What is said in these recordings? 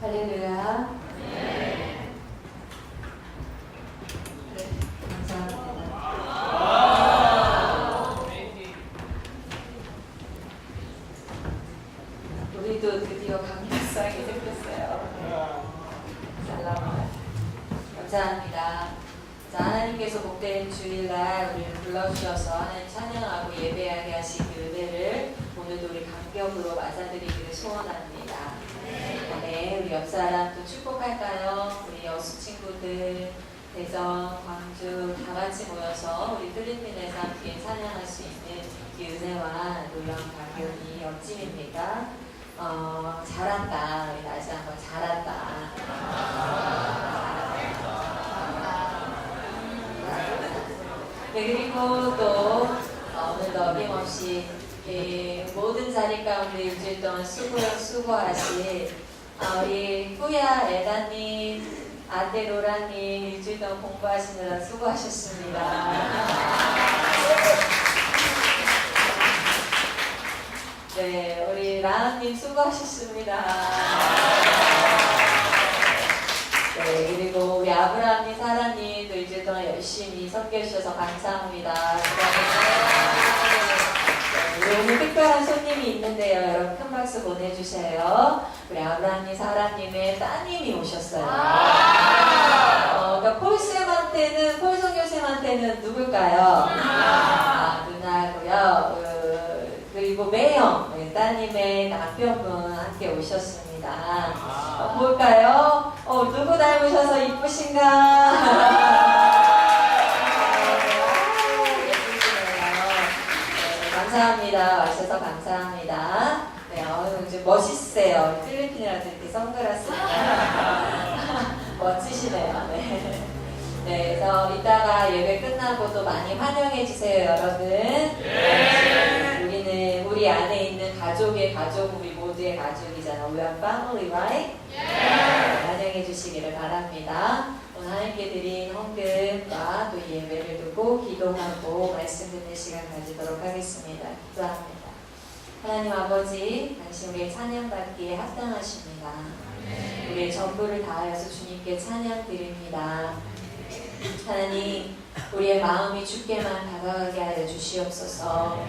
할렐루야. 네, 감사합니다. 우리도 드디어 감격상이 생겼어요. 살라마. 감사합니다. 자, 하나님께서 복된 주일날 우리를 불러주셔서 하나님 찬양하고 예배하게 하신 그 은혜를 오늘도 우리 감격으로 맞아들이기를 소원합니다. 네, 우리 옆 사람 또 축복할까요? 우리 여수 친구들, 대전, 광주 다 같이 모여서 우리 필리핀에서 함께 찬양할 수 있는 이 은혜와 놀라운 감격이 멋짐입니다. 잘한다. 우리 다시 한번 잘한다. 네, 그리고 또 오늘도 어김없이 모든 자리 가운데 일주일 동안 수고하신 우리 뿌야 에다님, 아떼 로라님 일주일 동안 공부하시느라 수고하셨습니다. 네, 우리 라은님 수고하셨습니다. 네, 그리고 우리 아브라함님, 사라님 또 일주일 동안 열심히 섬겨주셔서 감사합니다. 네, 오늘 특별한 손님이 있는데요. 여러분 큰 박수 보내주세요. 우리 아브라함님, 사라님의 따님이 오셨어요. 그러니까 폴쌤한테는, 폴성교쌤한테는 누굴까요? 누나고요. 그리고 매형, 따님의 남편분 함께 오셨습니다. 볼까요? 누구 닮으셔서 이쁘신가? 예쁘시네요. 네, 감사합니다. 와주셔서 감사합니다. 네, 이제 멋있으세요. 필리핀이라서 이렇게 선글라스가 멋지시네요. 네. 네, 그래서 이따가 예배 끝나고도 많이 환영해 주세요, 여러분. 네. 우리는 우리 안에 있는 가족의 가족, 우리 모두의 가족이잖아. We are family, right? 네, 환영해 주시기를 바랍니다. 오늘 하나님께 드린 헌금과 또 예배를 듣고 기도하고 말씀 듣는 시간 가지도록 하겠습니다. 기도합니다. 하나님 아버지, 당신 우리의 찬양받기에 합당하십니다. 우리의 전부를 다하여서 주님께 찬양 드립니다. 하나님, 우리의 마음이 주께만 다가가게 하여 주시옵소서.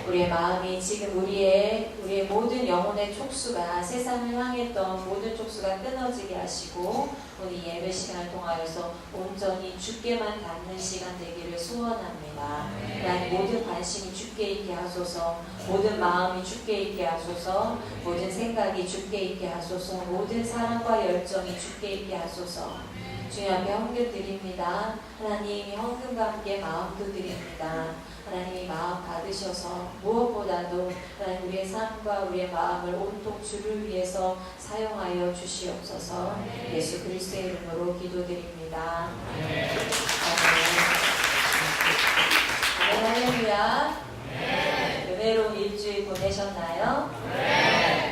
우리의 마음이 지금 우리의 모든 영혼의 촉수가 세상을 향했던 모든 촉수가 끊어지게 하시고 오늘 예배 시간을 통하여서 온전히 주께만 닿는 시간 되기를 소원합니다. 하나님, 모든 관심이 주께 있게 하소서. 모든 마음이 주께 있게 하소서. 모든 생각이 주께 있게 하소서. 모든 사랑과 열정이 주께 있게 하소서. 주님 앞에 헌금 드립니다. 하나님, 헌금과 함께 마음도 드립니다. 하나님, 마음 받으셔서 무엇보다도 하나님 우리의 삶과 우리의 마음을 온통 주를 위해서 사용하여 주시옵소서. 예수 그리스도의 이름으로 기도드립니다. 아멘. 할렐루야. 은혜로운 일주일 보내셨나요?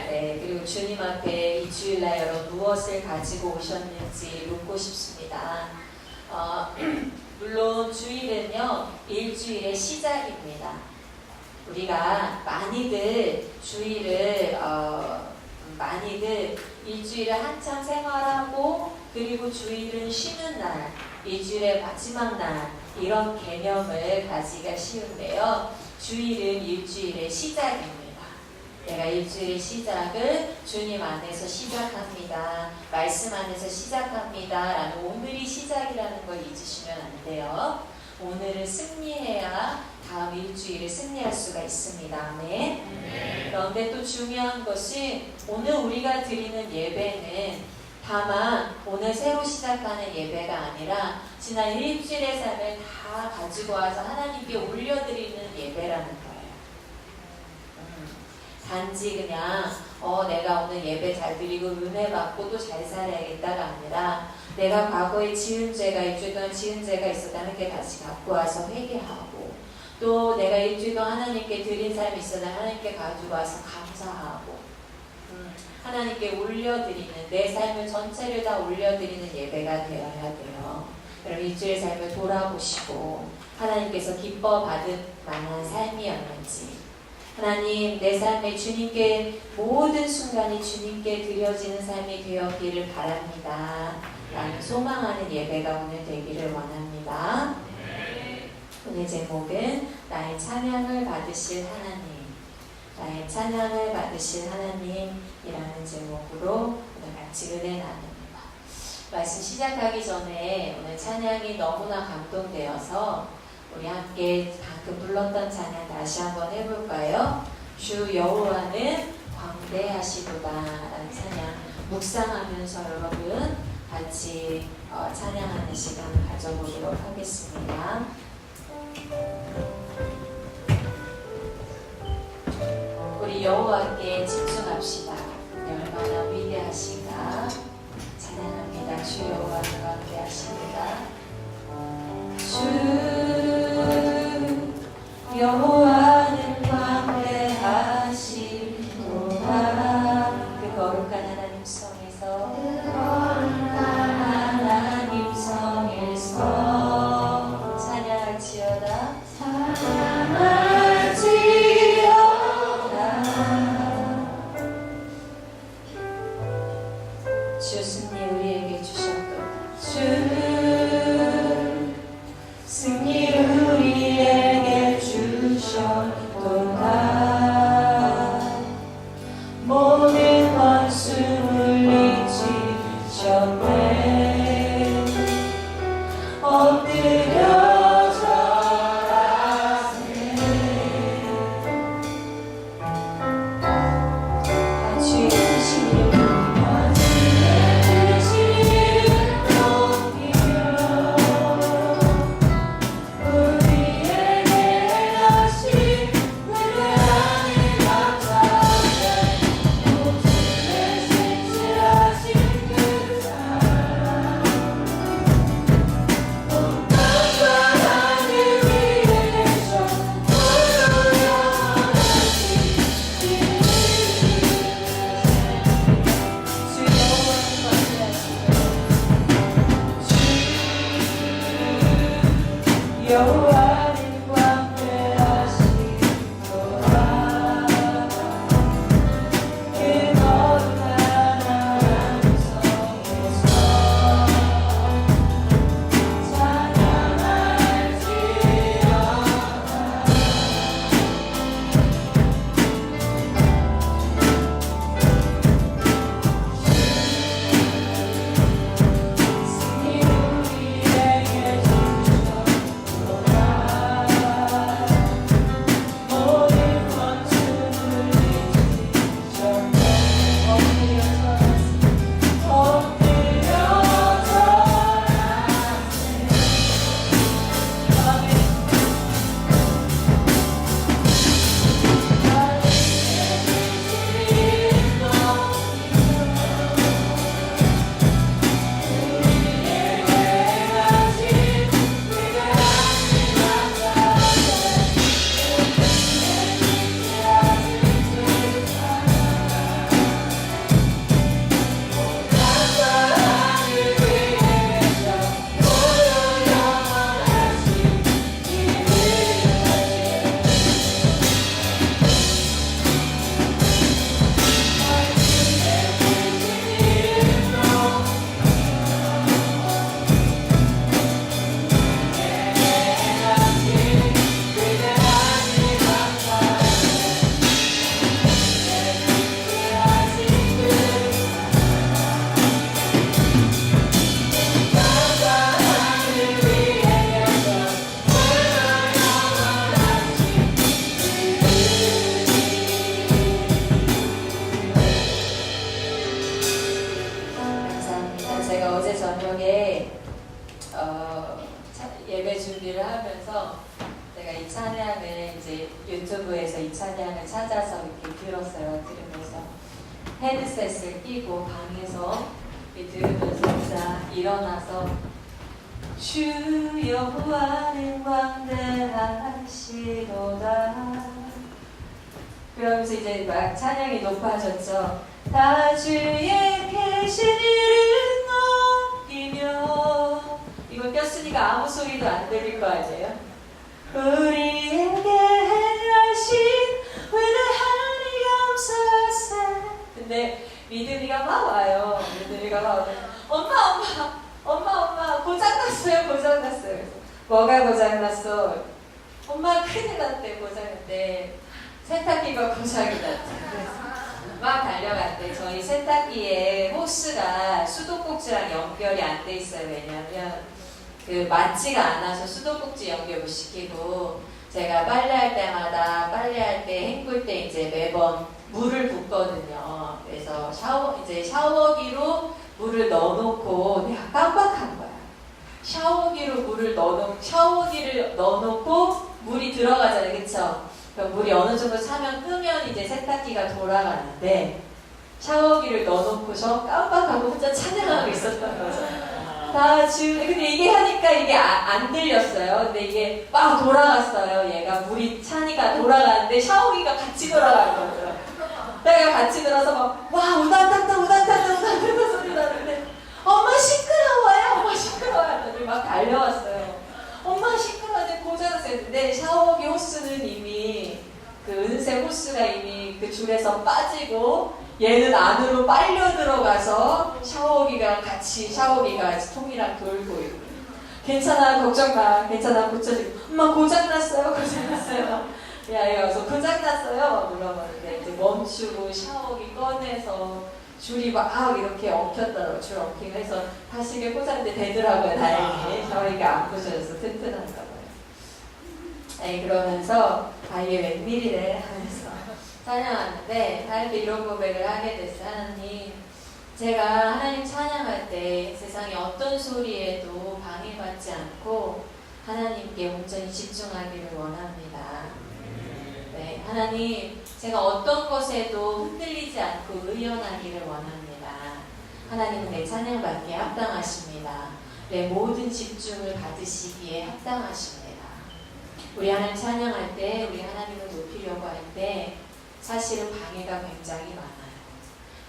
네, 그리고 주님 앞에 이 주일날 여러분 무엇을 가지고 오셨는지 묻고 싶습니다. 물론 주일은요, 일주일의 시작입니다. 우리가 많이들 주일을, 많이들 일주일을 한참 생활하고 그리고 주일은 쉬는 날, 일주일의 마지막 날 이런 개념을 가지기가 쉬운데요. 주일은 일주일의 시작입니다. 내가 일주일의 시작을 주님 안에서 시작합니다. 말씀 안에서 시작합니다. 라는 오늘이 시작이라는 걸 잊으시면 안 돼요. 오늘을 승리해야 다음 일주일에 승리할 수가 있습니다. 네. 그런데 또 중요한 것이 오늘 우리가 드리는 예배는 다만 오늘 새로 시작하는 예배가 아니라 지난 일주일의 삶을 다 가지고 와서 하나님께 올려드리는 예배라는 거예요. 단지 그냥 내가 오늘 예배 잘 드리고 은혜 받고 또 잘 살아야겠다가 아니라 내가 과거에 지은 죄가 일주일 동안 지은 죄가 있었다 하나님께 다시 갖고 와서 회개하고 또 내가 일주일 동안 하나님께 드린 삶이 있었다 하나님께 가지고 와서 감사하고 하나님께 올려드리는 내 삶을 전체를 다 올려드리는 예배가 되어야 돼요. 여러분 일주일 삶을 돌아보시고 하나님께서 기뻐 받을 만한 삶이었는지 하나님, 내 삶에 주님께 모든 순간이 주님께 드려지는 삶이 되었기를 바랍니다. 나는 소망하는 예배가 오늘 되기를 원합니다. 오늘 제목은 나의 찬양을 받으실 하나님, 나의 찬양을 받으실 하나님이라는 제목으로 오늘 같이 은혜 나눕니다. 말씀 시작하기 전에 오늘 찬양이 너무나 감동되어서 우리 함께 방금 불렀던 찬양 다시 한번 해볼까요? 주 여호와는 광대하시도다 라는 찬양 묵상하면서 여러분 같이 찬양하는 시간을 가져보도록 하겠습니다. 우리 여호와께 집중합시다. 얼마나 위대하신가 찬양합니다. 주 여호와는 광대하십니다. 주 여호와는 광대하시도다. 그 거룩한 하나님 성에서 찬양할지어다. 주 승리 우리에게 주셨도다. 주 승리 우리에게 주셨도다. 모든 원수 물리치셨네. 엎드려 절하세. 다 주의 크신 이름 여호와는 광대하시도다. 그 거룩한 하나님 성에서 찬양할지어다. 승리 우리에게 예배 준비를 하면서 제가 이 찬양을 이제 유튜브에서 이 찬양을 찾아서 이렇게 들었어요. 들으면서 헤드셋을 끼고 방에서 들으면서 자 일어나서 주 여호와는 광대하시도다. 그러면서 이제 막 찬양이 높아졌죠. 다 주의 계신 이름 높이며. 이거 꼈으니까 아무 소리도 안 들릴 거 아니에요? 우리에게 행하신 근데 믿음이가 막 와요. 믿음이가 막 와요. 엄마 고장났어요. 그래서 뭐가 고장났어? 엄마 큰일 났대. 고장났대. 세탁기가 고장이 났대. 그래서 막 달려갔대. 저희 세탁기에 호스가 수도꼭지랑 연결이 안 돼 있어요. 왜냐면 그 맞지가 않아서 수도꼭지 연결 못 시키고 제가 빨래할 때마다 빨래할 때 헹굴 때 이제 매번 물을 붓거든요. 그래서 샤워기로 물을 넣어놓고 내가 깜빡한 거야. 샤워기를 넣어놓고 물이 들어가잖아요, 그쵸? 그럼 물이 어느 정도 차면 끄면 이제 세탁기가 돌아가는데 샤워기를 넣어놓고서 깜빡하고 혼자 찬양하고 있었던 거죠. 근데 이게 하니까 이게 안 들렸어요. 근데 이게 막 돌아갔어요. 얘가 물이 차니까 돌아가는데 샤워기가 같이 돌아가는 거죠. 내가 같이 들어서 막, 와, 우당탕탕 소리 나는데, 엄마 시끄러워요. 하더니 막 달려왔어요. 엄마 시끄러워요. 고장났어요. 근데 샤워기 호스는 이미, 그 은색 호스가 이미 그 줄에서 빠지고, 얘는 안으로 빨려 들어가서 샤워기가 통이랑 돌고 있고. 괜찮아, 걱정 마. 괜찮아, 고쳐지고. 엄마 고장났어요. 야, 이거 고장났어요. 물어봤는데 이제 멈추고 샤워기 꺼내서 줄이 막 이렇게 엉켰더라고요. 줄 엉키고 해서 다시 이게 꽂았는데 되더라고요. 다행히 샤워기가 안 부셔져서 튼튼한가 봐요. 그러면서 이게 웬일이래 하면서 찬양하는데 하나님께 이런 고백을 하게 됐어요. 하나님, 제가 하나님 찬양할 때 세상의 어떤 소리에도 방해받지 않고 하나님께 온전히 집중하기를 원합니다. 네, 하나님, 제가 어떤 것에도 흔들리지 않고 의연하기를 원합니다. 하나님은 내 찬양받기에 합당하십니다. 내 모든 집중을 받으시기에 합당하십니다. 우리 하나님 찬양할 때, 우리 하나님을 높이려고 할 때 사실은 방해가 굉장히 많아요.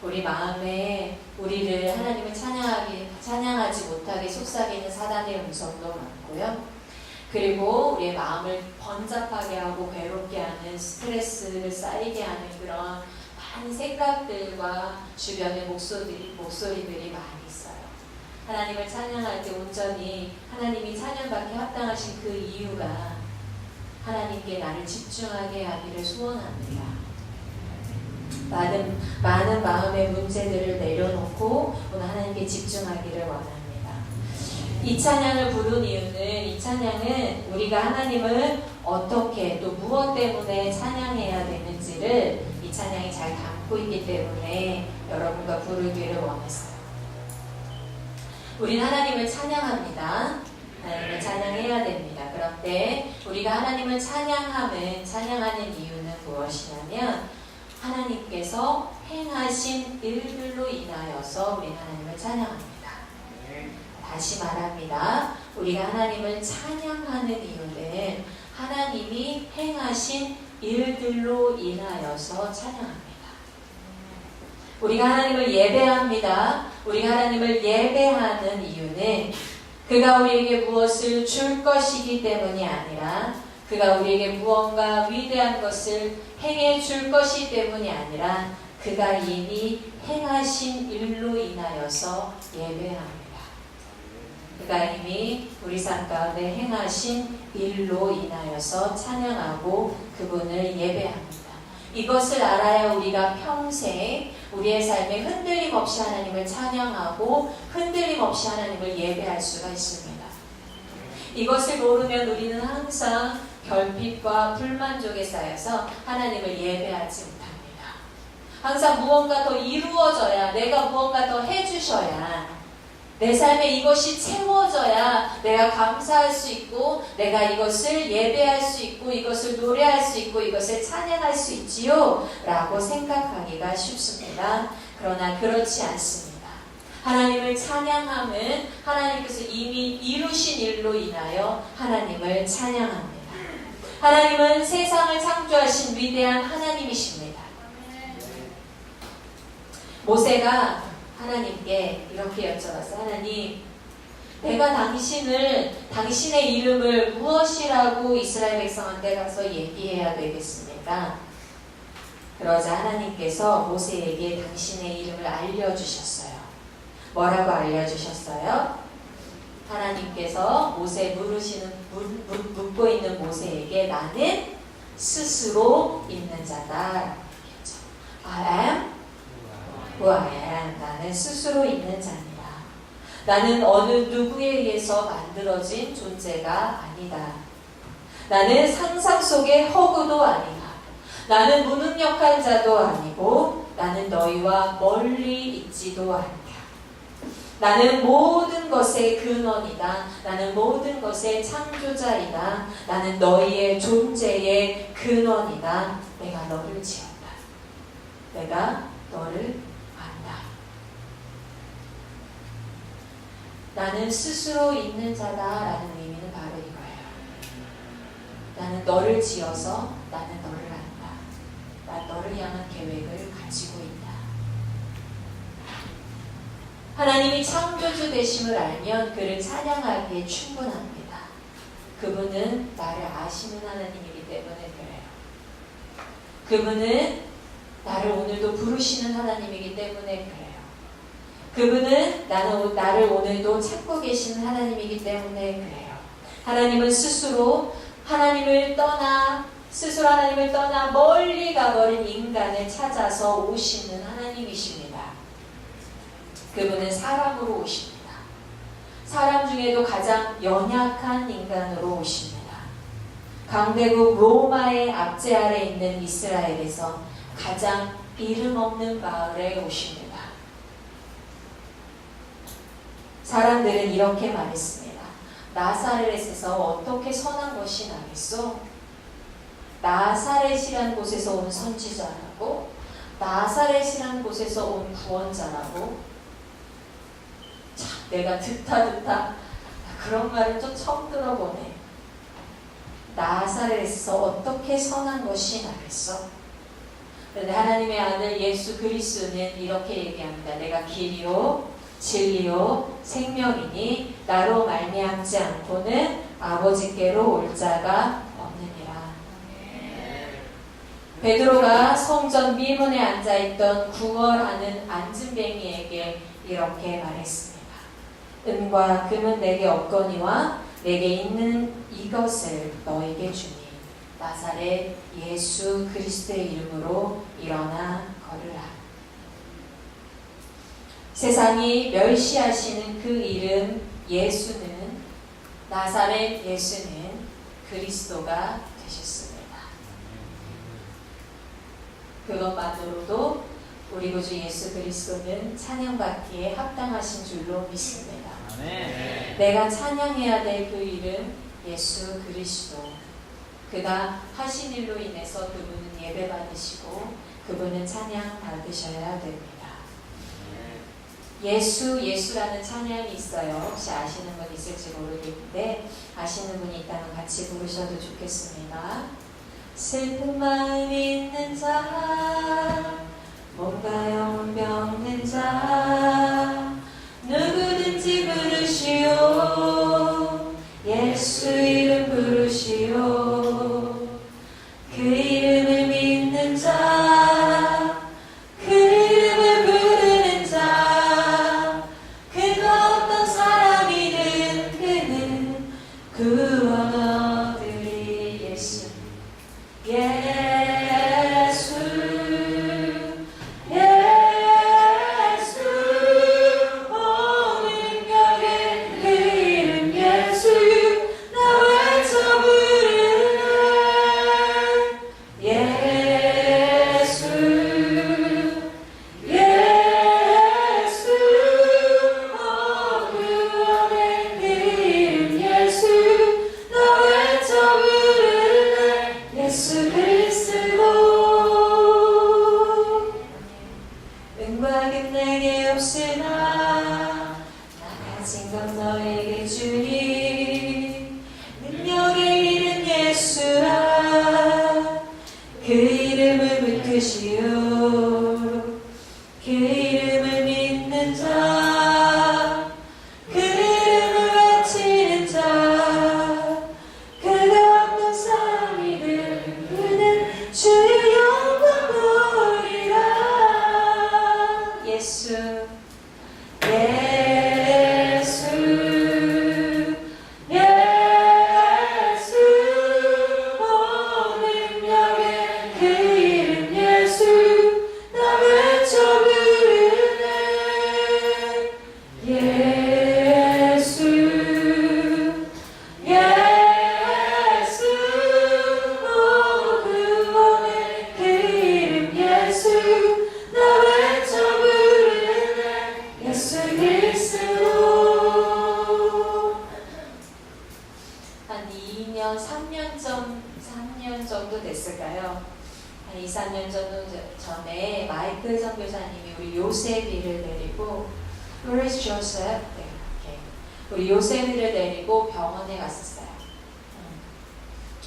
우리 마음에 우리를 하나님을 찬양하지 못하게 속삭이는 사단의 음성도 많고요. 그리고 우리의 마음을 번잡하게 하고 괴롭게 하는 스트레스를 쌓이게 하는 그런 많은 생각들과 주변의 목소리들이 많이 있어요. 하나님을 찬양할 때 온전히 하나님이 찬양받기 합당하신 그 이유가 하나님께 나를 집중하게 하기를 소원합니다. 많은 마음의 문제들을 내려놓고 오늘 하나님께 집중하기를 원합니다. 이 찬양을 부른 이유는, 이 찬양은 우리가 하나님을 어떻게 또 무엇 때문에 찬양해야 되는지를 이 찬양이 잘 담고 있기 때문에 여러분과 부르기를 원했어요. 우리는 하나님을 찬양합니다. 하나님을 찬양해야 됩니다. 그런데 우리가 하나님을 찬양하는 이유는 무엇이냐면 하나님께서 행하신 일들로 인하여서 우리 하나님을 찬양합니다. 다시 말합니다. 우리가 하나님을 찬양하는 이유는 하나님이 행하신 일들로 인하여서 찬양합니다. 우리가 하나님을 예배합니다. 우리가 하나님을 예배하는 이유는 그가 우리에게 무엇을 줄 것이기 때문이 아니라 그가 우리에게 무언가 위대한 것을 행해 줄 것이기 때문이 아니라 그가 이미 행하신 일로 인하여서 예배합니다. 그가 이미 우리 삶 가운데 행하신 일로 인하여서 찬양하고 그분을 예배합니다. 이것을 알아야 우리가 평생 우리의 삶에 흔들림 없이 하나님을 찬양하고 흔들림 없이 하나님을 예배할 수가 있습니다. 이것을 모르면 우리는 항상 결핍과 불만족에 쌓여서 하나님을 예배하지 못합니다. 항상 무언가 더 이루어져야, 내가 무언가 더 해주셔야, 내 삶에 이것이 채워져야 내가 감사할 수 있고 내가 이것을 예배할 수 있고 이것을 노래할 수 있고 이것을 찬양할 수 있지요 라고 생각하기가 쉽습니다. 그러나 그렇지 않습니다. 하나님을 찬양함은 하나님께서 이미 이루신 일로 인하여 하나님을 찬양합니다. 하나님은 세상을 창조하신 위대한 하나님이십니다. 모세가 하나님께 이렇게 여쭤봤어요. 하나님, 내가 당신의 이름을 무엇이라고 이스라엘 백성한테 가서 얘기해야 되겠습니까? 그러자 하나님께서 모세에게 당신의 이름을 알려주셨어요. 뭐라고 알려주셨어요? 하나님께서 모세 묻고 있는 모세에게 나는 스스로 있는 자다. I am who I am. 나는 스스로 있는 자니다. 나는 어느 누구에 의해서 만들어진 존재가 아니다. 나는 상상 속의 허구도 아니다. 나는 무능력한 자도 아니고 나는 너희와 멀리 있지도 않다. 나는 모든 것의 근원이다. 나는 모든 것의 창조자이다. 나는 너희의 존재의 근원이다. 내가 너를 지었다. 내가 너를 안다. 나는 스스로 있는 자다라는 의미는 바로 이거예요. 나는 너를 지어서 나는 너를 안다. 난 너를 향한 계획을 가지고 있다. 하나님이 창조주 되심을 알면 그를 찬양하기에 충분합니다. 그분은 나를 아시는 하나님이기 때문에 그래요. 그분은 나를 오늘도 부르시는 하나님이기 때문에 그래요. 그분은 나를 오늘도 찾고 계시는 하나님이기 때문에 그래요. 하나님은 스스로 하나님을 떠나 멀리 가버린 인간을 찾아서 오시는 하나님이십니다. 그분은 사람으로 오십니다. 사람 중에도 가장 연약한 인간으로 오십니다. 강대국 로마의 압제 아래 있는 이스라엘에서 가장 이름 없는 마을에 오십니다. 사람들은 이렇게 말했습니다. 나사렛에서 어떻게 선한 것이 나겠소? 나사렛이란 곳에서 온 선지자라고? 나사렛이란 곳에서 온 구원자라고? 참, 내가 듣다 그런 말은 좀 처음 들어보네. 나사렛에서 어떻게 선한 것이 나겠어? 그런데 하나님의 아들 예수 그리스도는 이렇게 얘기합니다. 내가 길이요 진리요 생명이니 나로 말미암지 않고는 아버지께로 올 자가 없느니라. 베드로가 성전 미문에 앉아있던 구걸하는 안진뱅이에게 이렇게 말했습니다. 은과 금은 내게 없거니와 내게 있는 이것을 너에게 주니 나사렛 예수 그리스도의 이름으로 일어나 걸으라. 세상이 멸시하시는 그 이름 예수는, 나사렛 예수는 그리스도가 되셨습니다. 그것만으로도 우리 구주 예수 그리스도는 찬양받기에 합당하신 줄로 믿습니다. 아멘. 내가 찬양해야 될 그 이름 예수 그리스도. 그가 하신 일로 인해서 그분은 예배받으시고 그분은 찬양받으셔야 됩니다. 예수라는 찬양이 있어요. 혹시 아시는 분 있을지 모르겠는데 아시는 분이 있다면 같이 부르셔도 좋겠습니다. 슬픈 마음 있는 자, 몸과 영혼 병든 자, 누구든지 부르시오. 예수 이름 부르시오. 그 이름을 믿는 자, 그 이름을 부르는 자, 그가 어떤 사람이든 그는 구원 얻으리. 예수 주의 영광 예수 예수 예수 온 능력의 그 이름 예수 나 외쳐 부르네 예수 예수 온 구원의 그 이름 예수 나 외쳐 부르네 예수 그리스도 한 2년, 3년 정도 됐을까요? 한 2, 3년 정도 전에 마이클 선교사님이 우리 요셉이를 데리고 Where is Joseph? 네, 이렇게 우리 요셉이를 데리고 병원에 갔었어요.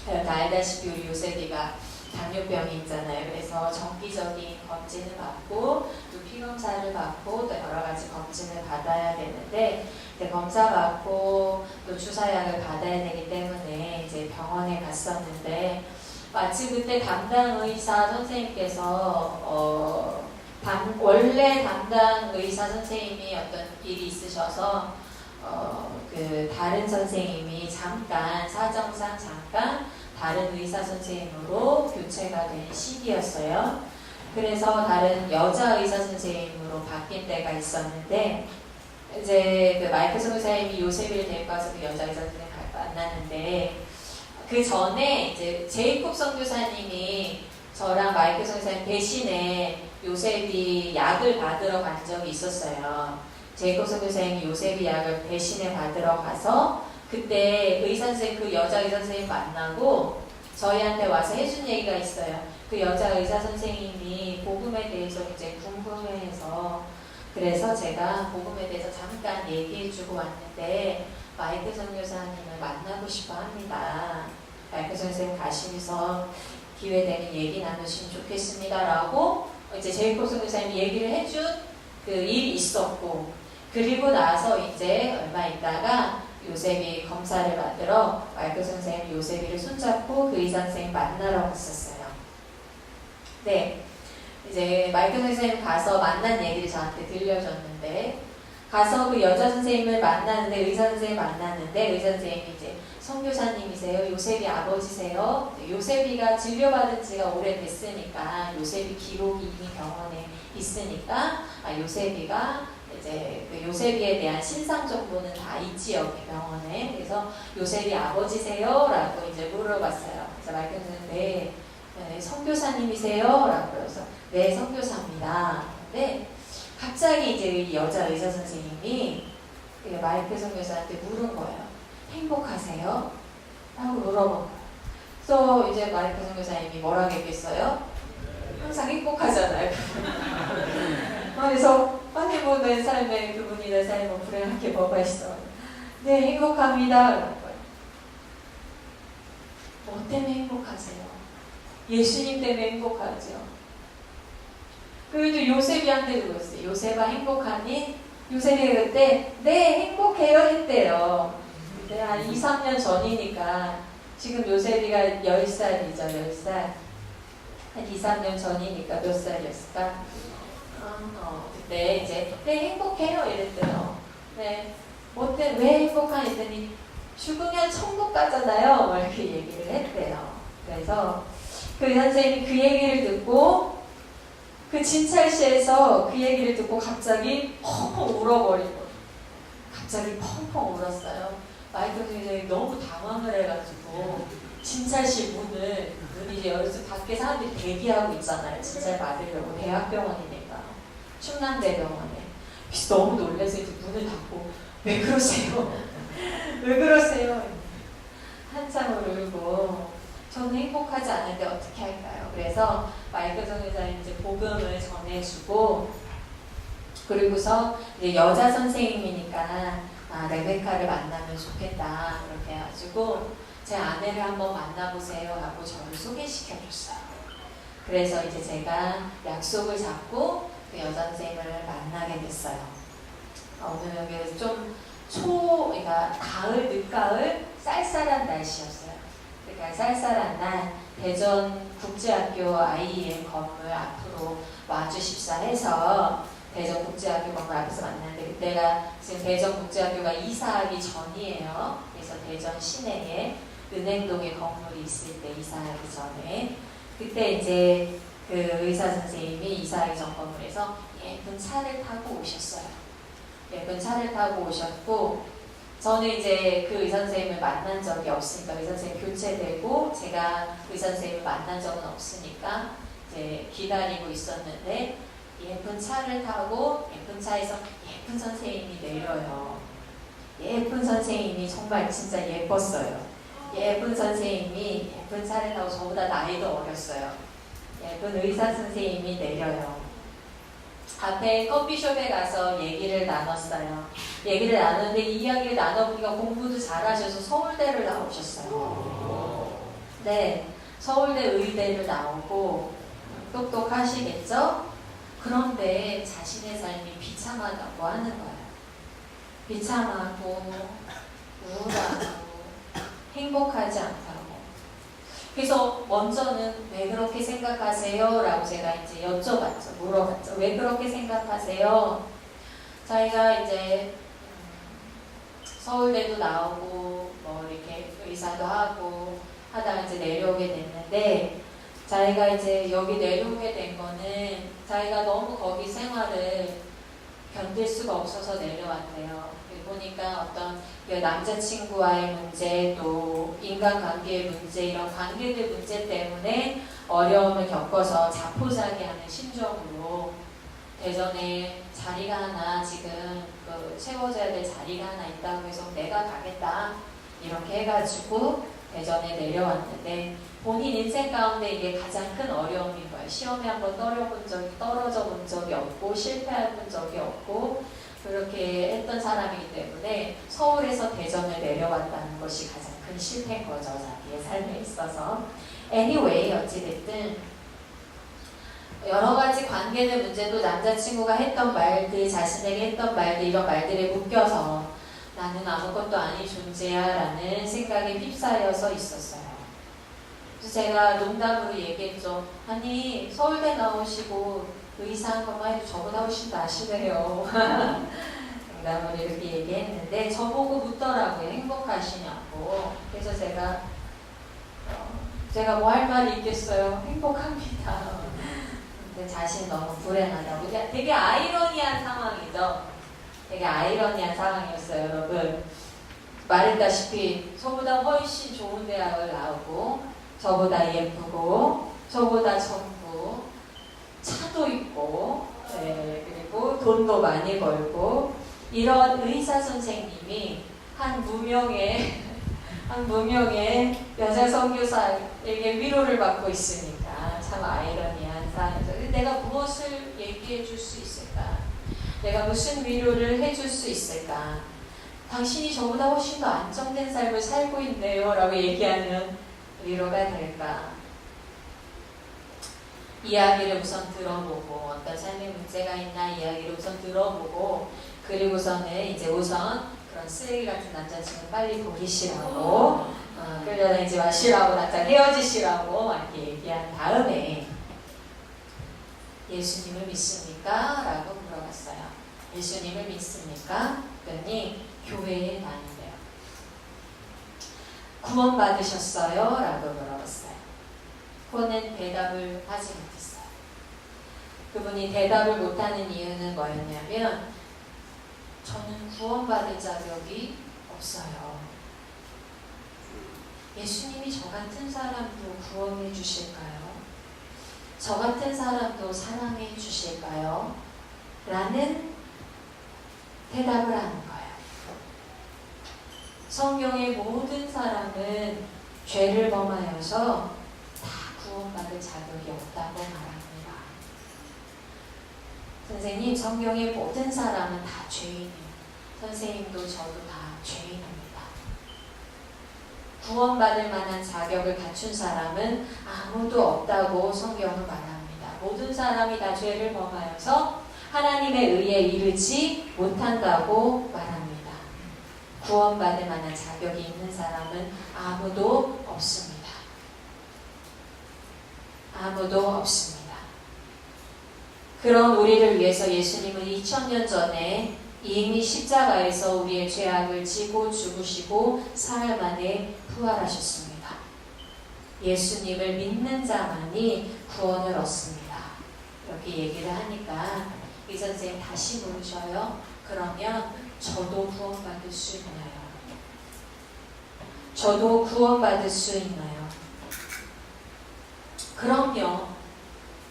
다 알다시피 우리 요셉이가 당뇨병이 있잖아요. 그래서 정기적인 검진을 받고 또 피검사를 받고 또 여러 가지 검진을 받아야 되는데 검사 받고 또 주사약을 받아야 되기 때문에 이제 병원에 갔었는데 마치 그때 담당 의사 선생님께서 원래 담당 의사 선생님이 어떤 일이 있으셔서 그 다른 선생님이 잠깐 사정상 잠깐 다른 의사 선생님으로 교체가 된 시기였어요. 그래서 다른 여자 의사 선생님으로 바뀐 때가 있었는데 이제 그 마이클 선교사님이 요셉이를 데리고 와서 그 여자 의사 선생님을 만났는데 그 전에 이제 제이콥 선교사님이 저랑 마이클 선교사님 대신에 요셉이 약을 받으러 간 적이 있었어요. 제이콥 선교사님이 요셉이 약을 대신에 받으러 가서 그때 의사 선생님, 그 여자 의사 선생님 만나고 저희한테 와서 해준 얘기가 있어요. 그 여자 의사 선생님이 복음에 대해서 이제 궁금해해서 그래서 제가 복음에 대해서 잠깐 얘기해주고 왔는데 마이클 선교사님을 만나고 싶어 합니다. 마이클 선생님 가시면서 기회 되면 얘기 나누시면 좋겠습니다라고 이제 제이콥 선교사님이 얘기를 해준 그 일이 있었고 그리고 나서 이제 얼마 있다가 요셉이 검사를 받으러 마이클 선생님이 요셉이를 손잡고 그 의사 선생님 만나러 갔었어요. 네, 이제 마이클 선생님 가서 만난 얘기를 저한테 들려줬는데 가서 그 여자 선생님을 만나는데 의사 선생님 만났는데 의사 선생님이 이제 선교사님이세요? 요셉이 아버지세요? 요셉이가 진료받은 지가 오래됐으니까 요셉이 기록이 이미 병원에 있으니까 요셉이가 이제 그 요셉이에 대한 신상 정보는 다 있지 여기 병원에. 그래서 요셉이 아버지세요? 라고 이제 물어봤어요. 그래서 마이클 선생님 네, 선교사님이세요? 라고 그래서 네 선교사입니다. 근데 갑자기 이제 이 여자 의사 선생님이 마이클 선교사한테 물은 거예요. 행복하세요? 라고 물어본 거예요. 그래서 이제 마이클 선교사님이 뭐라고 했겠어요? 항상 행복하잖아요. 그래서 아니 뭐 내 삶에 그분이 내 삶에 불행한 게 뭐가 있어? 네 행복합니다. 그런 거예요. 뭐 때문에 행복하세요? 예수님 때문에 행복하죠. 그래도 요셉이한테 그랬어요. 요셉아 행복하니? 요셉이 그때 네 행복해요 했대요. 그때 한 2, 3년 전이니까 지금 요셉이가 10살이죠. 10살. 한 2, 3년 전이니까 몇 살이었을까? 그때 이제 네 행복해요 이랬대요. 네. 왜 행복하니 했더니 죽으면 천국 가잖아요. 뭐 이렇게 얘기를 했대요. 그래서 그 선생님이 그 얘기를 듣고 그 진찰실에서 그 얘기를 듣고 갑자기 펑펑 울어버리고 갑자기 펑펑 울었어요. 마이클 선생님이 너무 당황을 해가지고 진찰실 문이 이제 여기서 밖에 사람들이 대기하고 있잖아요. 진찰 받으려고 대학병원이니까 충남대병원에. 그래서 너무 놀라서 이제 문을 닫고 왜 그러세요? 왜 그러세요? 한참을 울고 저는 행복하지 않은데 어떻게 할까요? 그래서 마이클 선교사님 이제 복음을 전해주고 그리고서 이제 여자 선생님이니까 레베카를 만나면 좋겠다 그렇게 해가지고 제 아내를 한번 만나보세요 하고 저를 소개시켜줬어요. 그래서 이제 제가 약속을 잡고 그 여자 선생님을 만나게 됐어요. 오늘 여기 좀 그러니까 가을, 늦가을 쌀쌀한 날씨였어요. 그러니까 쌀쌀한 날 대전국제학교 IEM 건물 앞으로 와주십사 해서 대전국제학교 건물 앞에서 만났는데 그때가 지금 대전국제학교가 이사하기 전이에요. 그래서 대전 시내에 은행동에 건물이 있을 때 이사하기 전에 그때 이제 그 의사 선생님이 이사하기 전 건물에서 예쁜 차를 타고 오셨어요. 예쁜 차를 타고 오셨고 저는 이제 그 의사 선생님을 만난 적이 없으니까 의사 선생님 교체되고 제가 의사 선생님을 만난 적은 없으니까 이제 기다리고 있었는데 예쁜 차를 타고 예쁜 차에서 예쁜 선생님이 내려요. 예쁜 선생님이 정말 진짜 예뻤어요. 예쁜 선생님이 예쁜 차를 타고 저보다 나이도 어렸어요. 예쁜 의사 선생님이 내려요. 앞에 커피숍에 가서 얘기를 나눴어요. 얘기를 나눴는데 이 이야기를 나눠보니까 공부도 잘하셔서 서울대를 나오셨어요. 네, 서울대 의대를 나오고 똑똑하시겠죠? 그런데 자신의 삶이 비참하다고 하는 거예요. 비참하고 우울하고 행복하지 않다고. 그래서 먼저는 왜 그렇게 생각하세요? 라고 제가 이제 여쭤봤죠. 물어봤죠. 왜 그렇게 생각하세요? 자기가 이제 서울대도 나오고 뭐 이렇게 의사도 하고 하다가 이제 내려오게 됐는데 자기가 이제 여기 내려오게 된 거는 자기가 너무 거기 생활을 견딜 수가 없어서 내려왔대요. 보니까 어떤 남자친구와의 문제 또 인간관계의 문제 이런 관계들 문제 때문에 어려움을 겪어서 자포자기하는 심정으로 대전에 자리가 하나 지금 그 채워져야 될 자리가 하나 있다고 해서 내가 가겠다 이렇게 해가지고 대전에 내려왔는데 본인 인생 가운데 이게 가장 큰 어려움인 거예요. 시험에 한번 떨어져 본 적이 없고 실패해 본 적이 없고 그렇게 했던 사람이기 때문에 서울에서 대전을 내려왔다는 것이 가장 큰 실패인 거죠. 자기의 삶에 있어서. Anyway, 어찌됐든 여러 가지 관계의 문제도 남자친구가 했던 말들, 자신에게 했던 말들, 이런 말들에 묶여서 나는 아무것도 아닌 존재야 라는 생각에 휩싸여서 있었어요. 그래서 제가 농담으로 얘기했죠. 아니 서울대 나오시고 의사 한 것만 해도 저보다 훨씬 나시네요. 농담으로 이렇게 얘기했는데 저보고 묻더라고요. 행복하시냐고. 그래서 제가 뭐 할 말이 있겠어요. 행복합니다. 근데 자신이 너무 불행하다고. 되게 아이러니한 상황이죠. 되게 아이러니한 상황이었어요, 여러분. 말했다시피 저보다 훨씬 좋은 대학을 나오고 저보다 예쁘고 저보다 젊고 차도 있고 네, 그리고 돈도 많이 벌고 이런 의사 선생님이 한 무명의 여자 선교사에게 위로를 받고 있으니까 참 아이러니한 상황이죠. 내가 무엇을 얘기해 줄 수 있을까? 내가 무슨 위로를 해줄 수 있을까? 당신이 저보다 훨씬 더 안정된 삶을 살고 있네요 라고 얘기하는 위로가 될까? 이야기를 우선 들어보고 어떤 삶의 문제가 있나 이야기를 우선 들어보고 그리고서는 이제 우선 그런 쓰레기 같은 남자친구 빨리 버리시라고 끌려다니지 마시라고 나랑 헤어지시라고 이렇게 얘기한 다음에 예수님을 믿습니까? 라고 물어봤어요. 예수님을 믿습니까? 그랬더니 교회에 다닌대요. 구원 받으셨어요? 라고 물어봤어요. 그거는 대답을 하지 못했어요. 그분이 대답을 못하는 이유는 뭐였냐면 저는 구원받을 자격이 없어요. 예수님이 저 같은 사람도 구원해 주실까요? 저 같은 사람도 사랑해 주실까요? 라는 대답을 하는 거예요. 성경의 모든 사람은 죄를 범하여서 다 구원받을 자격이 없다고 말합니다. 선생님, 성경의 모든 사람은 다 죄인이에요. 선생님도 저도 다 죄인입니다. 구원받을 만한 자격을 갖춘 사람은 아무도 없다고 성경은 말합니다. 모든 사람이 다 죄를 범하여서 하나님의 의에 이르지 못한다고 말합니다. 구원받을 만한 자격이 있는 사람은 아무도 없습니다. 아무도 없습니다. 그런 우리를 위해서 예수님은 2000년 전에 이미 십자가에서 우리의 죄악을 지고 죽으시고 사흘 만에 부활하셨습니다. 예수님을 믿는 자만이 구원을 얻습니다. 이렇게 얘기를 하니까 이 선생님 다시 물으셔요. 그러면 저도 구원받을 수 있나요? 저도 구원받을 수 있나요? 그럼요.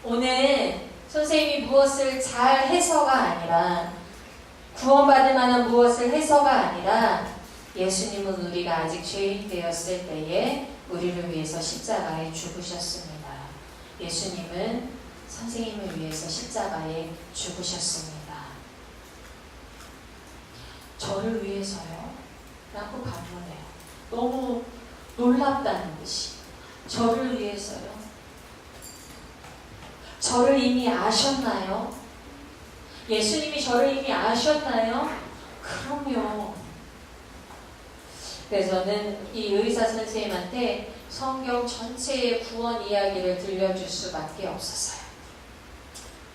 오늘 선생님이 무엇을 잘 해서가 아니라 구원받을 만한 무엇을 해서가 아니라 예수님은 우리가 아직 죄인 되었을 때에 우리를 위해서 십자가에 죽으셨습니다. 예수님은 선생님을 위해서 십자가에 죽으셨습니다. 저를 위해서요? 라고 반문해요. 너무 놀랍다는 듯이. 저를 위해서요? 저를 이미 아셨나요? 예수님이 저를 이미 아셨나요? 그럼요. 그래서 저는 이 의사 선생님한테 성경 전체의 구원 이야기를 들려줄 수밖에 없었어요.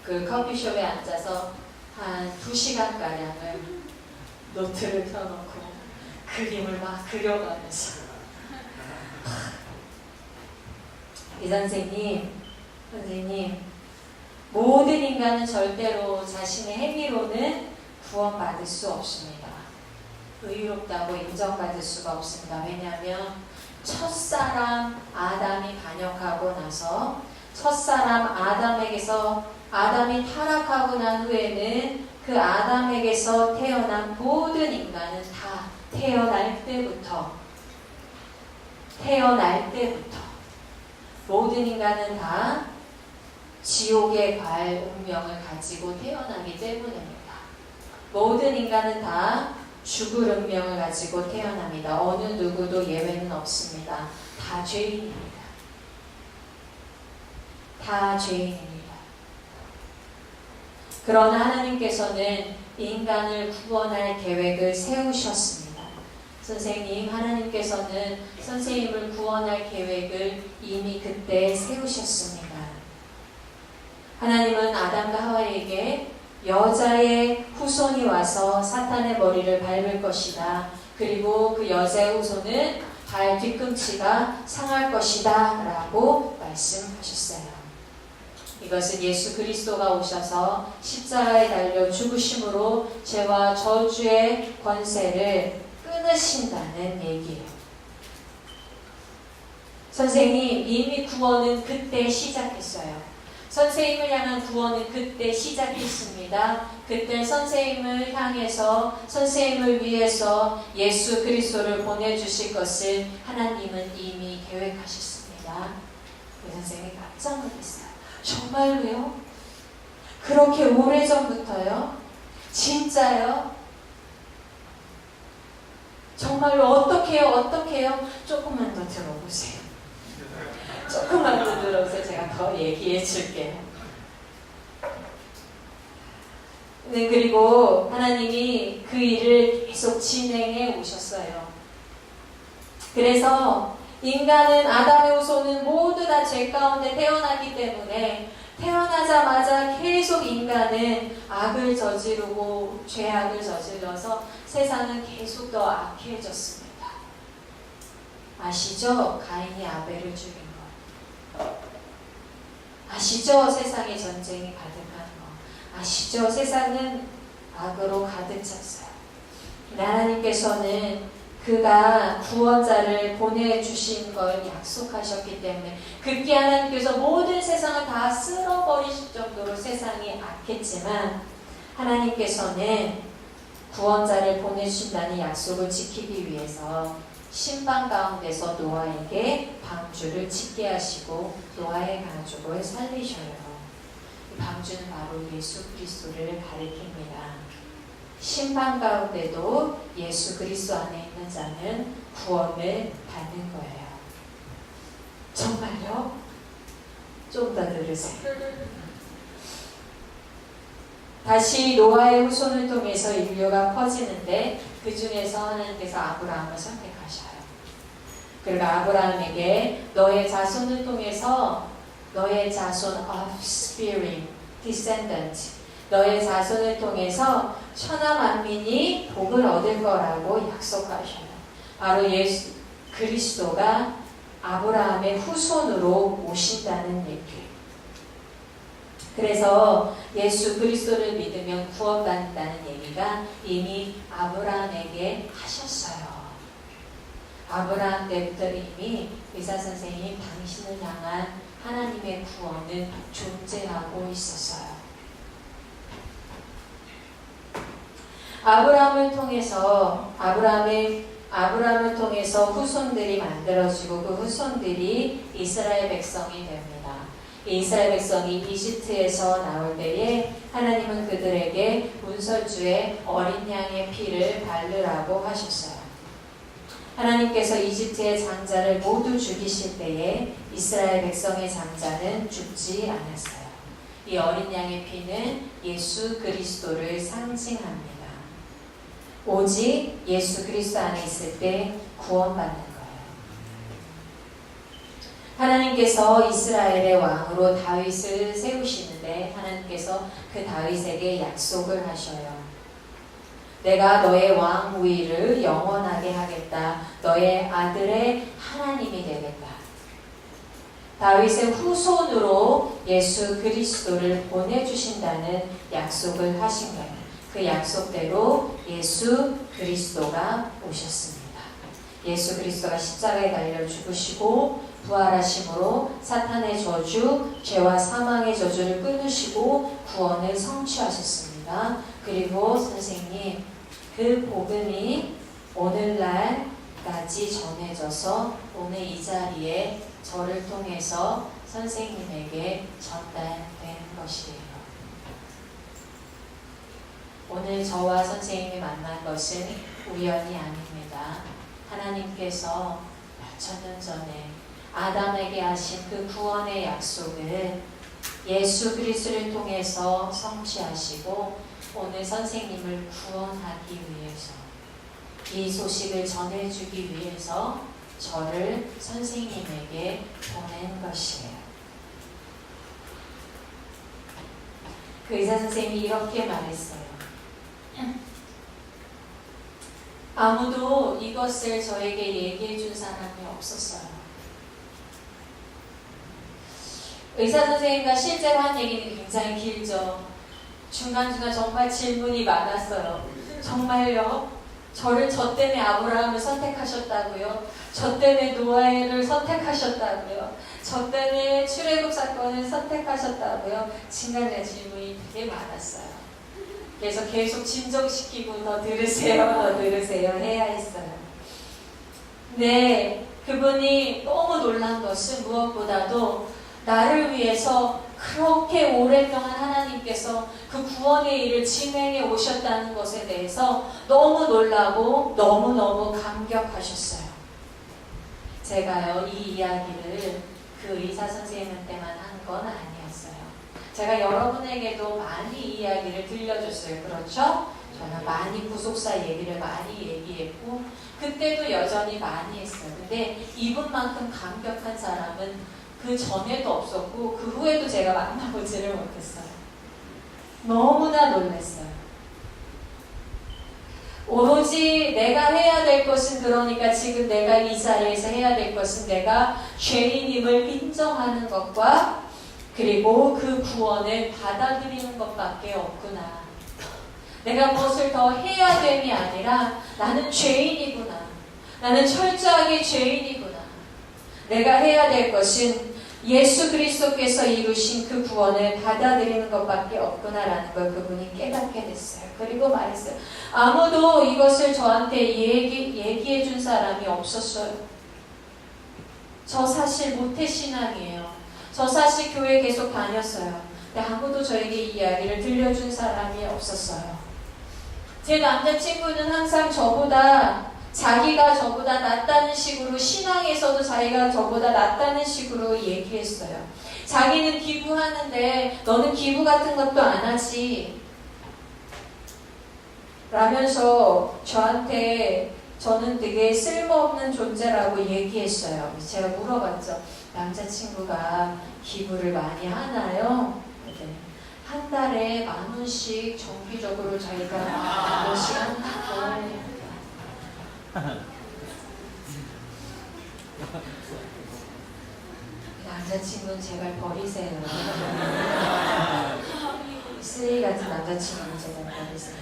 그 커피숍에 앉아서 한 2시간가량을 노트를 펴놓고 그림을 막 그려가면서 이 선생님 모든 인간은 절대로 자신의 행위로는 구원받을 수 없습니다. 의롭다고 인정받을 수가 없습니다. 왜냐하면 첫사람 아담이 반역하고 나서 첫사람 아담에게서 아담이 타락하고 난 후에는 그 아담에게서 태어난 모든 인간은 다 태어날 때부터 모든 인간은 다 지옥의 과일 운명을 가지고 태어나기 때문입니다. 모든 인간은 다 죽을 운명을 가지고 태어납니다. 어느 누구도 예외는 없습니다. 다 죄인입니다. 다 죄인입니다. 그러나 하나님께서는 인간을 구원할 계획을 세우셨습니다. 선생님, 하나님께서는 선생님을 구원할 계획을 이미 그때 세우셨습니다. 하나님은 아담과 하와에게 여자의 후손이 와서 사탄의 머리를 밟을 것이다. 그리고 그 여자의 후손은 발 뒤꿈치가 상할 것이다. 라고 말씀하셨어요. 이것은 예수 그리스도가 오셔서 십자가에 달려 죽으심으로 죄와 저주의 권세를 끊으신다는 얘기예요. 선생님, 이미 구원은 그때 시작했어요. 선생님을 향한 구원은 그때 시작했습니다. 그때 선생님을 향해서 선생님을 위해서 예수 그리스도를 보내주실 것을 하나님은 이미 계획하셨습니다. 그 선생님이 깜짝 놀랐어요. 정말로요? 그렇게 오래전부터요? 진짜요? 정말로 어떻게요? 조금만 더 들어보세요. 조금만 더 들어보세요. 제가 더 얘기해 줄게요. 네, 그리고 하나님이 그 일을 계속 진행해 오셨어요. 그래서 인간은 아담의 후손은 모두 다 죄 가운데 태어나기 때문에 태어나자마자 계속 인간은 악을 저지르고 죄악을 저질러서 세상은 계속 더 악해졌습니다. 아시죠? 가인이 아벨을 죽인 거. 아시죠? 세상에 전쟁이 가득한 거. 아시죠? 세상은 악으로 가득 찼어요. 하나님께서는 그가 구원자를 보내주신 걸 약속하셨기 때문에 급기 하나님께서 모든 세상을 다 쓸어버리실 정도로 세상이 악했지만 하나님께서는 구원자를 보내주신다는 약속을 지키기 위해서 신방 가운데서 노아에게 방주를 짓게 하시고 노아의 가족을 살리셔요. 이 방주는 바로 예수 그리스도를 가리킵니다. 신방 가운데도 예수 그리스도 안에 있는 자는 구원을 받는 거예요. 정말요? 좀 더 들으세요. 다시 노아의 후손을 통해서 인류가 퍼지는데 그 중에서 하나님께서 아브라함을 선택하셔요. 그리고 아브라함에게 너의 자손을 통해서 너의 자손 offspring, descendant, 너의 자손을 통해서 천하 만민이 복을 얻을 거라고 약속하셔요. 바로 예수 그리스도가 아브라함의 후손으로 오신다는 얘기. 그래서 예수 그리스도를 믿으면 구원받는다는 얘기가 이미 아브라함에게 하셨어요. 아브라함 때부터 이미 의사 선생님이 당신을 향한 하나님의 구원은 존재하고 있었어요. 아브라함을 통해서 후손들이 만들어지고 그 후손들이 이스라엘 백성이 됩니다. 이스라엘 백성이 이집트에서 나올 때에 하나님은 그들에게 문설주에 어린 양의 피를 바르라고 하셨어요. 하나님께서 이집트의 장자를 모두 죽이실 때에 이스라엘 백성의 장자는 죽지 않았어요. 이 어린 양의 피는 예수 그리스도를 상징합니다. 오직 예수 그리스도 안에 있을 때 구원받는 거예요. 하나님께서 이스라엘의 왕으로 다윗을 세우시는데 하나님께서 그 다윗에게 약속을 하셔요. 내가 너의 왕 우위를 영원하게 하겠다. 너의 아들의 하나님이 되겠다. 다윗의 후손으로 예수 그리스도를 보내주신다는 약속을 하신 거예요. 그 약속대로 예수 그리스도가 오셨습니다. 예수 그리스도가 십자가에 달려 죽으시고 부활하심으로 사탄의 저주, 죄와 사망의 저주를 끊으시고 구원을 성취하셨습니다. 그리고 선생님, 그 복음이 오늘날까지 전해져서 오늘 이 자리에 저를 통해서 선생님에게 전달된 것이에요. 오늘 저와 선생님이 만난 것은 우연이 아닙니다. 하나님께서 몇천 년 전에 아담에게 하신 그 구원의 약속을 예수 그리스도를 통해서 성취하시고 오늘 선생님을 구원하기 위해서 이 소식을 전해주기 위해서 저를 선생님에게 보낸 것이에요. 그 의사 선생님이 이렇게 말했어요. 아무도 이것을 저에게 얘기해 준 사람이 없었어요. 의사 선생님과 실제로 한 얘기는 굉장히 길죠. 중간중간 정말 질문이 많았어요. 정말요? 저 때문에 아브라함을 선택하셨다고요? 저 때문에 노아를 선택하셨다고요? 저 때문에 출애굽 사건을 선택하셨다고요? 중간중간 질문이 되게 많았어요. 그래서 계속 진정시키고 더 들으세요 해야 했어요. 네, 그분이 너무 놀란 것은 무엇보다도 나를 위해서 그렇게 오랫동안 하나님께서 그 구원의 일을 진행해 오셨다는 것에 대해서 너무 놀라고 너무너무 감격하셨어요. 제가요, 이 이야기를 그 의사 선생님한테만 한 건 아니었어요. 제가 여러분에게도 많이 이 이야기를 들려줬어요. 그렇죠? 저는 많이 구속사 얘기를 많이 얘기했고 그때도 여전히 많이 했어요. 근데 이분만큼 감격한 사람은 그 전에도 없었고 그 후에도 제가 만나보지를 못했어요. 너무나 놀랐어요. 오로지 내가 해야 될 것은 그러니까 지금 내가 이 자리에서 해야 될 것은 내가 죄인임을 인정하는 것과 그리고 그 구원을 받아들이는 것밖에 없구나. 내가 무엇을 더 해야 됨이 아니라 나는 죄인이구나. 나는 철저하게 죄인이구나. 내가 해야 될 것은 예수 그리스도께서 이루신 그 구원을 받아들이는 것밖에 없구나라는 걸 그분이 깨닫게 됐어요. 그리고 말했어요. 아무도 이것을 저한테 얘기해 준 사람이 없었어요. 저 사실 모태신앙이에요. 저 사실 교회 계속 다녔어요. 근데 아무도 저에게 이 이야기를 들려준 사람이 없었어요. 제 남자친구는 항상 자기가 저보다 낫다는 식으로 신앙에서도 자기가 저보다 낫다는 식으로 얘기했어요. 자기는 기부하는데 너는 기부 같은 것도 안 하지 라면서 저한테 저는 되게 쓸모없는 존재라고 얘기했어요. 제가 물어봤죠. 남자친구가 기부를 많이 하나요? 네. 한 달에 10,000원씩 정기적으로 저희가 몇 시간 하고 남자친구는 제발 버리세요. 쓰레기 같은 남자친구는 제발 버리세요.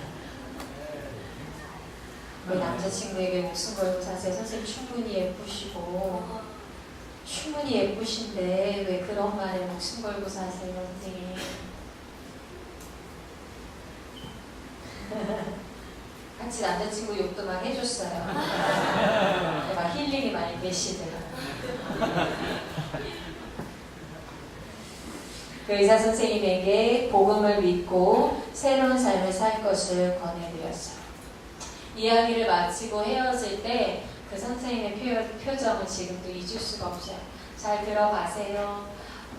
왜 남자친구에게 목숨 걸고 사세요? 선생님 충분히 예쁘시고 충분히 예쁘신데 왜 그런 말에 목숨 걸고 사세요, 선생님? 같이 남자친구 욕도 막 해줬어요. 막 힐링이 많이 되시더라고요. 그 의사 선생님에게 복음을 믿고 새로운 삶을 살 것을 권해드렸어요. 이야기를 마치고 헤어질 때 그 선생님의 표정은 지금도 잊을 수가 없어요. 잘 들어가세요.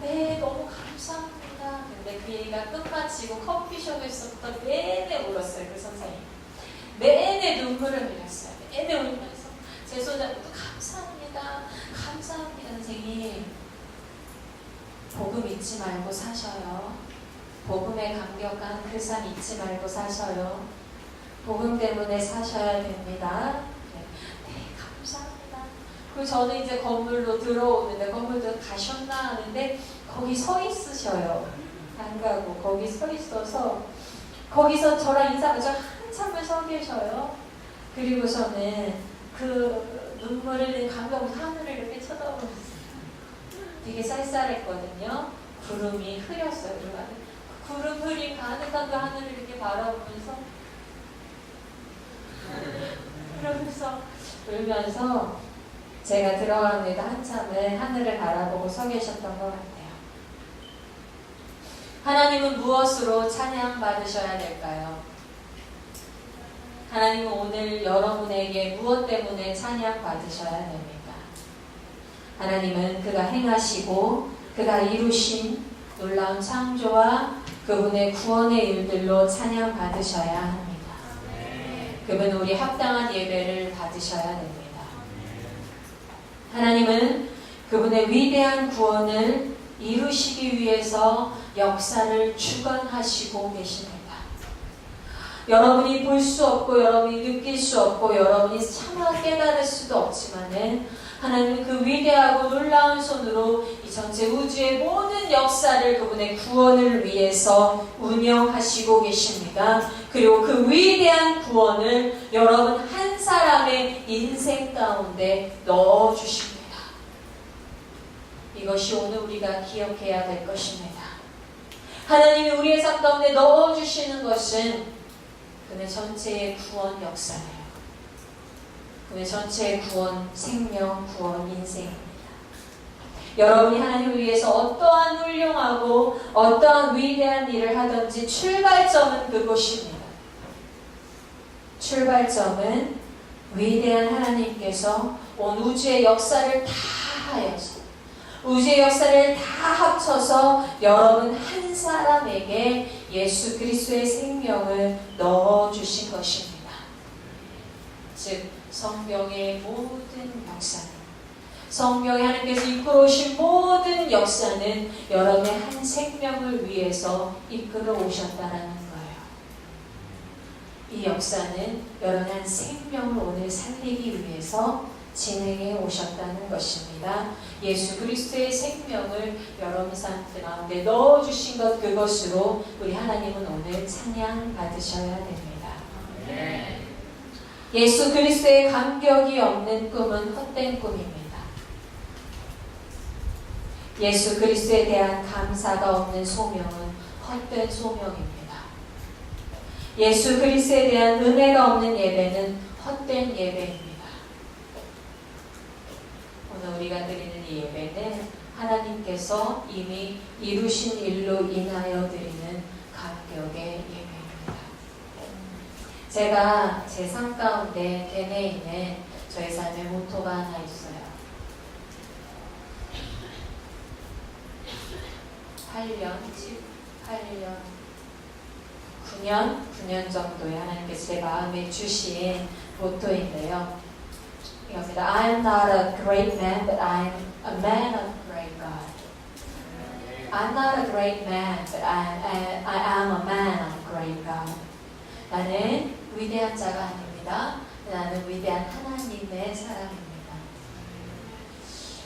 네, 너무 감사합니다. 근데 그 얘기가 끝마치고 커피숍에서부터 내내 울었어요, 그 선생님. 내내 눈물을 흘렸어요. 내내 울면서 제 손잡고 감사합니다. 감사합니다, 선생님. 복음 잊지 말고 사셔요. 복음의 감격한 그 삶 잊지 말고 사셔요. 복음 때문에 사셔야 됩니다. 네, 감사합니다. 그리고 저는 이제 건물로 들어오는데 건물도 가셨나 하는데 거기 서 있으셔요. 안 가고 거기 서 있어서 거기서 저랑 인사하면서 한참을 서 계셔요. 그리고서는 그 눈물을 흘린 감동 하늘을 이렇게 쳐다보면서 되게 쌀쌀했거든요. 구름이 흐렸어요. 구름 흐린 가득한 그 하늘을 이렇게 바라보면서 그러면서 울면서 제가 들어가는데도 한참을 하늘을 바라보고 서 계셨던 것 같아요. 하나님은 무엇으로 찬양받으셔야 될까요? 하나님은 오늘 여러분에게 무엇 때문에 찬양받으셔야 됩니까? 하나님은 그가 행하시고 그가 이루신 놀라운 창조와 그분의 구원의 일들로 찬양받으셔야 합니다. 그분 우리 합당한 예배를 받으셔야 됩니다. 하나님은 그분의 위대한 구원을 이루시기 위해서 역사를 주관하시고 계십니다. 여러분이 볼 수 없고 여러분이 느낄 수 없고 여러분이 차마 깨달을 수도 없지만은 하나님은 그 위대하고 놀라운 손으로 이 전체 우주의 모든 역사를 그분의 구원을 위해서 운영하시고 계십니다. 그리고 그 위대한 구원을 여러분 한 사람의 인생 가운데 넣어주십니다. 이것이 오늘 우리가 기억해야 될 것입니다. 하나님이 우리의 삶 가운데 넣어주시는 것은 그의 전체의 구원 역사예요. 그의 전체의 구원, 생명, 구원, 인생입니다. 여러분이 하나님을 위해서 어떠한 훌륭하고 어떠한 위대한 일을 하든지 출발점은 그곳입니다. 출발점은 위대한 하나님께서 온 우주의 역사를 다 하여서 우주의 역사를 다 합쳐서 여러분 한 사람에게 예수 그리스도의 생명을 넣어주신 것입니다. 즉 성경의 모든 역사는 성경에 하나님께서 이끌어 오신 모든 역사는 여러분의 한 생명을 위해서 이끌어 오셨다라는 거예요. 이 역사는 여러분의 한 생명을 오늘 살리기 위해서 진행해 오셨다는 것입니다. 예수 그리스도의 생명을 여러분 삶 가운데 넣어주신 것 그것으로 우리 하나님은 오늘 찬양 받으셔야 됩니다. 네. 예수 그리스도의 감격이 없는 꿈은 헛된 꿈입니다. 예수 그리스도에 대한 감사가 없는 소명은 헛된 소명입니다. 예수 그리스도에 대한 은혜가 없는 예배는 헛된 예배입니다. 오늘 우리가 드리는 이 예배는 하나님께서 이미 이루신 일로 인하여 드리는 감격의 예배입니다. 제가 제 삶 가운데 됨에 있는 저의 삶의 모토가 하나 있어요. 9년 정도에 하나님께서 제 마음에 주신 모토인데요. 이겁니다. I am not a great man, but I am a man of great God. I'm not a great man, but I am a man of great God. 나는 위대한 자가 아닙니다. 나는 위대한 하나님의 사람입니다.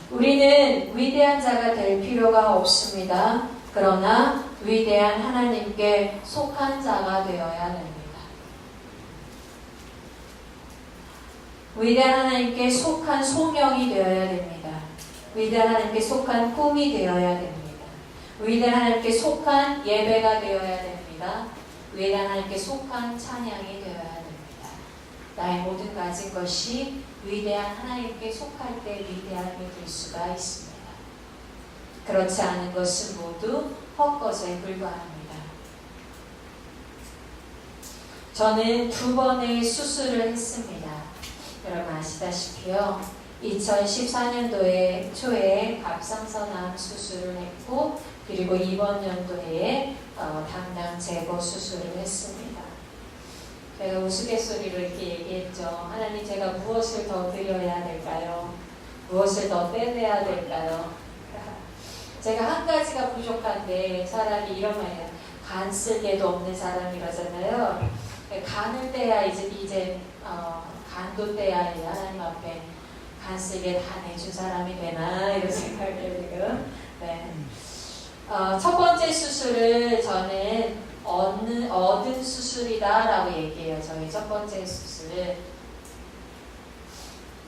우리는 위대한 자가 될 필요가 없습니다. 그러나 위대한 하나님께 속한 자가 되어야 됩니다. 위대한 하나님께 속한 소명이 되어야 됩니다. 위대한 하나님께 속한 꿈이 되어야 됩니다. 위대한 하나님께 속한 예배가 되어야 됩니다. 위대한 하나님께 속한 찬양이 되어야 됩니다. 나의 모든 가진 것이 위대한 하나님께 속할 때 위대함이 될 수가 있습니다. 그렇지 않은 것은 모두 헛것에 불과합니다. 저는 2번의 수술을 했습니다. 여러분 아시다시피요. 2014년도에 초에 갑상선암 수술을 했고 그리고 이번 연도에 담낭 제거 수술을 했습니다. 제가 우스갯소리로 이렇게 얘기했죠. 하나님 제가 무엇을 더 드려야 될까요? 무엇을 더 빼내야 될까요? 제가 한 가지가 부족한데 사람이 이런 말이에요. 간 쓸 데도 없는 사람이라잖아요. 간을 떼야 이제 간도 떼야 하나님 앞에 간 쓰게 다 내준 사람이 되나 이런 생각이에요 지금. 네. 첫 번째 수술을 저는 얻은 수술이다라고 얘기해요. 저희 첫 번째 수술을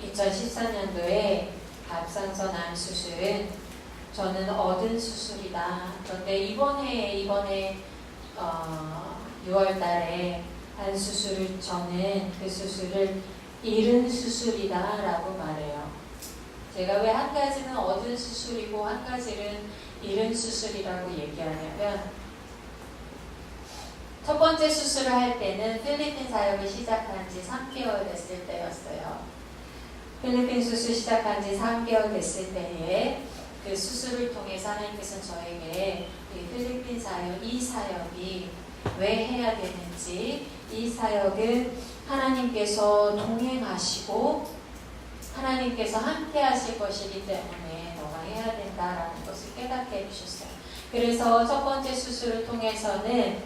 2014년도에 갑상선암 수술은 저는 얻은 수술이다. 그런데 이번에 6월달에 한 수술을 저는 그 수술을 잃은 수술이다라고 말해요. 제가 왜 한 가지는 얻은 수술이고 한 가지는 잃은 수술이라고 얘기하냐면 첫 번째 수술을 할 때는 필리핀 사역을 시작한 지 3개월 됐을 때였어요. 필리핀 수술 시작한 지 3개월 됐을 때에 그 수술을 통해서 하나님께서는 저에게 이 필리핀 사역, 이 사역이 왜 해야 되는지, 이 사역은 하나님께서 동행하시고 하나님께서 함께 하실 것이기 때문에 너가 해야 된다라는 것을 깨닫게 해주셨어요. 그래서 첫 번째 수술을 통해서는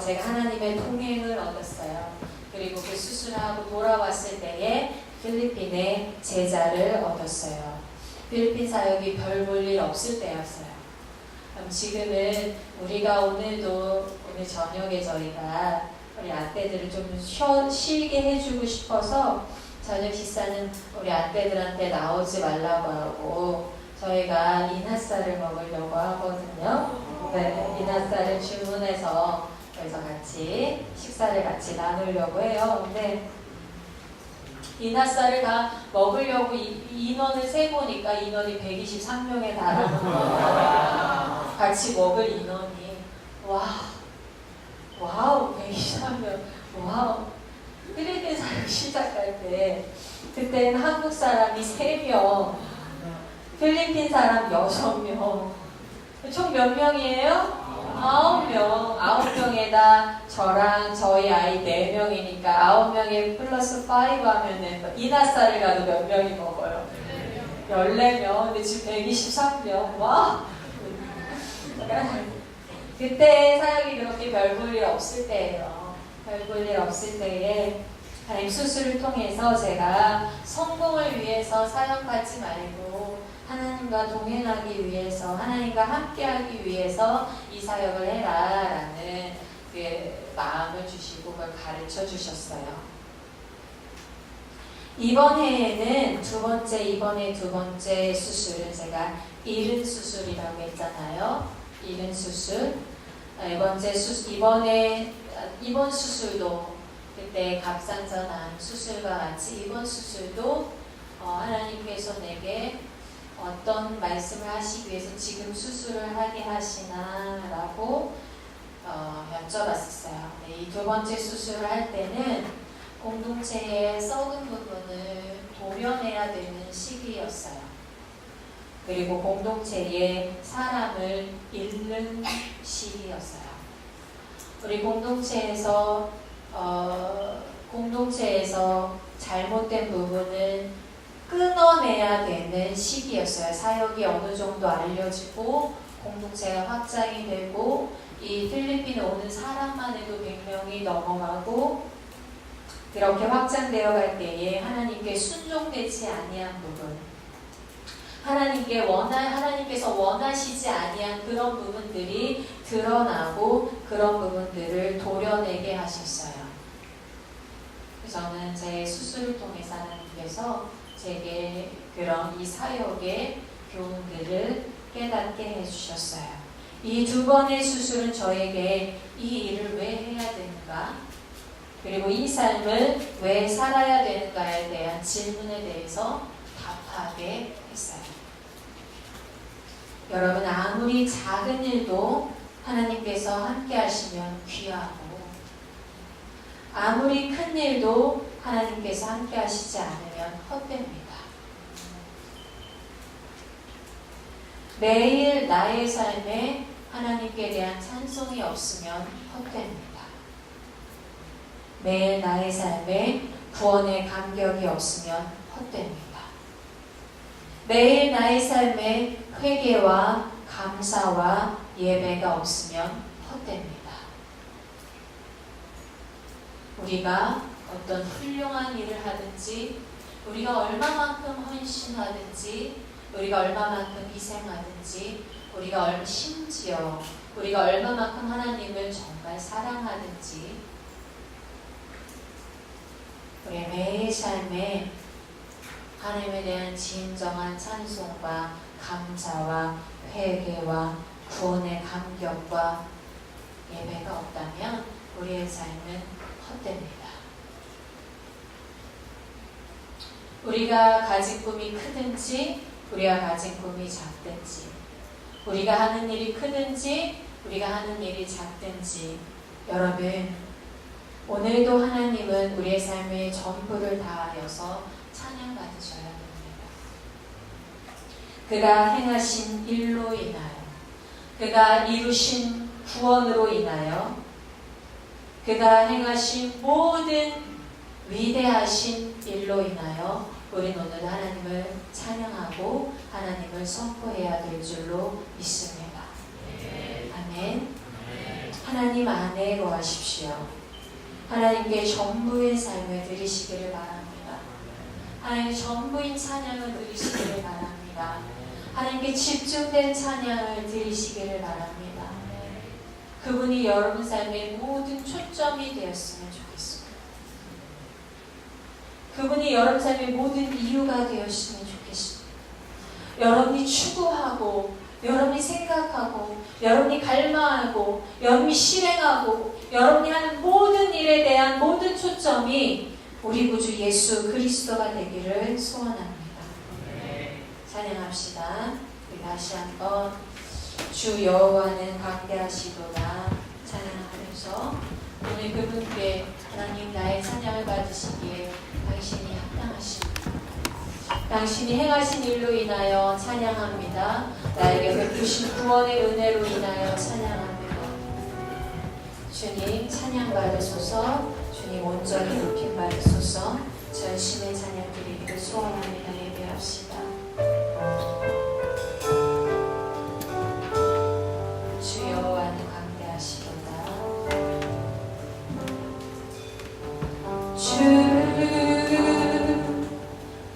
제가 하나님의 동행을 얻었어요. 그리고 그 수술하고 돌아왔을 때에 필리핀에 제자를 얻었어요. 필리핀 사역이 별 볼 일 없을 때였어요. 지금은 우리가 오늘 저녁에 저희가 우리 아떼들을 좀 쉬게 해주고 싶어서 저녁 식사는 우리 아떼들한테 나오지 말라고 하고 저희가 인하쌀을 먹으려고 하거든요. 네, 인하쌀을 주문해서 그래서 같이 식사를 같이 나누려고 해요. 근데 인하쌀을 다 먹으려고 인원을 세보니까 인원이 123명에 달하는 거예요. 같이 먹을 인원이 와우 123명 와우. 필리핀 사역 시작할 때 그때는 한국 사람이 3명 필리핀 사람 6명 총 몇 명이에요? 9명 9명에다 저랑 저희 아이 4명이니까 9명에 플러스 5 하면은 인하쌀을 가도 몇 명이 먹어요? 14명. 근데 지금 123명. 와! 그때 사역이 그렇게 별 볼 일 없을 때예요. 별 볼 일 없을 때에 하나님 수술을 통해서 제가 성공을 위해서 사역하지 말고 하나님과 동행하기 위해서 하나님과 함께하기 위해서 이 사역을 해라라는 그 마음을 주시고 그걸 가르쳐 주셨어요. 이번 해에는 이번에 두 번째 수술은 제가 잃은 수술이라고 했잖아요. 잃은 수술. 이번 수술도 그때 갑상선암 수술과 같이 이번 수술도 하나님께서 내게 어떤 말씀을 하시기 위해서 지금 수술을 하게 하시나라고 여쭤봤었어요. 네, 이 두 번째 수술을 할 때는 공동체의 썩은 부분을 도려내야 되는 시기였어요. 그리고 공동체의 사람을 잃는 시기였어요. 우리 공동체에서 잘못된 부분을 끊어내야 되는 시기였어요. 사역이 어느 정도 알려지고 공동체가 확장이 되고 이 필리핀에 오는 사람만 해도 100명이 넘어가고 그렇게 확장되어 갈 때에 하나님께 순종되지 아니한 부분, 하나님께서 원하시지 아니한 그런 부분들이 드러나고 그런 부분들을 도려내게 하셨어요. 저는 제 수술을 통해서 하나님께서 제게 그런 이 사역의 교훈들을 깨닫게 해주셨어요. 이 2번의 수술은 저에게 이 일을 왜 해야 되는가, 그리고 이 삶을 왜 살아야 되는가에 대한 질문에 대해서 답하게 했어요. 여러분, 아무리 작은 일도 하나님께서 함께 하시면 귀하고, 아무리 큰 일도 하나님께서 함께 하시지 않으면 헛됩니다. 매일 나의 삶에 하나님께 대한 찬송이 없으면 헛됩니다. 매일 나의 삶에 구원의 감격이 없으면 헛됩니다. 매일 나의 삶에 회개와 감사와 예배가 없으면 헛됩니다. 우리가 어떤 훌륭한 일을 하든지, 우리가 얼마만큼 헌신하든지, 우리가 얼마만큼 희생하든지, 심지어 우리가 얼마만큼 하나님을 정말 사랑하든지, 우리의 매일 삶에 하나님에 대한 진정한 찬송과 감사와 회개와 구원의 감격과 예배가 없다면 우리의 삶은 헛됩니다. 우리가 가진 꿈이 크든지 우리가 가진 꿈이 작든지, 우리가 하는 일이 크든지 우리가 하는 일이 작든지, 여러분, 오늘도 하나님은 우리의 삶의 전부를 다하여서 찬양받으셔야 됩니다. 그가 행하신 일로 인하여, 그가 이루신 구원으로 인하여, 그가 행하신 모든 위대하신 일로 인하여 우리는 오늘 하나님을 찬양하고 하나님을 선포해야 될 줄로 믿습니다. 아멘. 하나님 안에 거하십시오. 하나님께 전부의 삶을 드리시기를 바랍니다. 하나님 전부인 찬양을 드리시기를 바랍니다. 하나님께 집중된 찬양을 드리시기를 바랍니다. 그분이 여러분 삶의 모든 초점이 되었으면 좋겠습니다. 그분이 여러분 삶의 모든 이유가 되었으면 좋겠습니다. 여러분이 추구하고, 여러분이 생각하고, 여러분이 갈망하고, 여러분이 실행하고, 여러분이 하는 모든 일에 대한 모든 초점이 우리 구주 예수 그리스도가 되기를 소원합니다. 찬양합시다. 우리 다시 한번 주 여호와는 강대하시도다 찬양하면서 오늘 그분께 하나님 나의 찬양을 받으시기에 당신이 합당하십니다. 당신이 행하신 일로 인하여 찬양합니다. 나에게 베푸신 구원의 은혜로 인하여 찬양합니다. 주님 찬양 받으소서. 주님 온전히 높임 받으소서. 전심의 찬양 드리기를 소원합니다. 예배합시다. 주 여호와는 강대하시도다. 주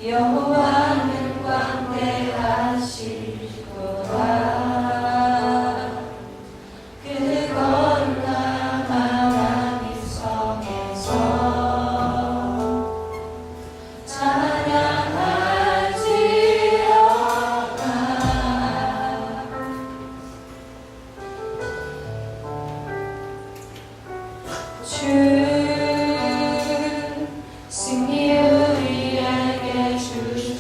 여호와는 광대하시도다. 그 거룩한 하나님 성에서 찬양할지어다. 주 승리 우리에게 주시옵소서.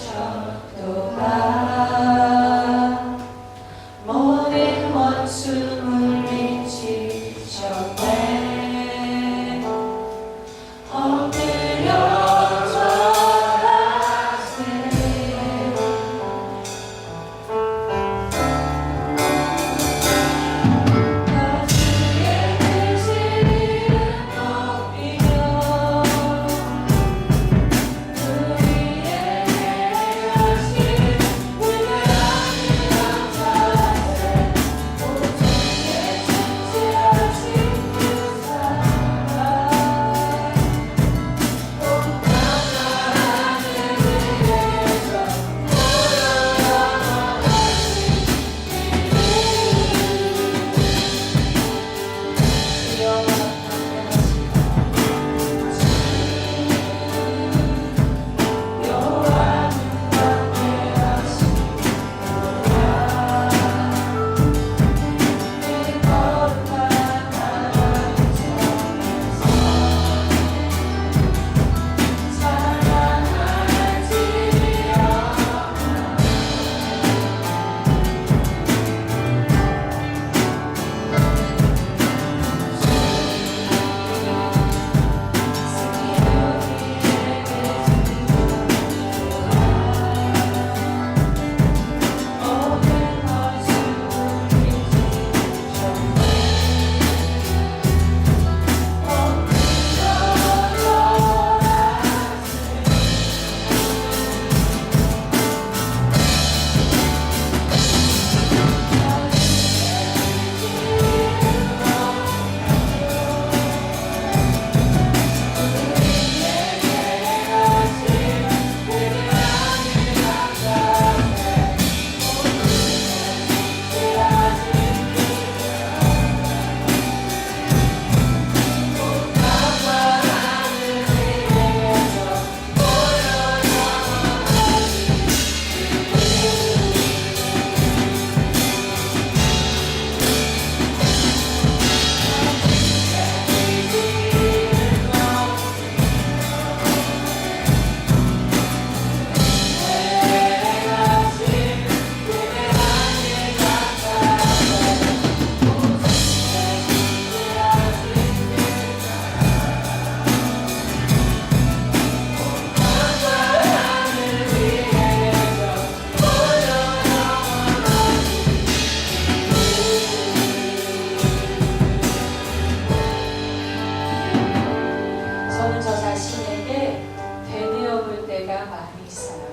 저는 저 자신에게 되뇌어 볼 때가 많이 있어요.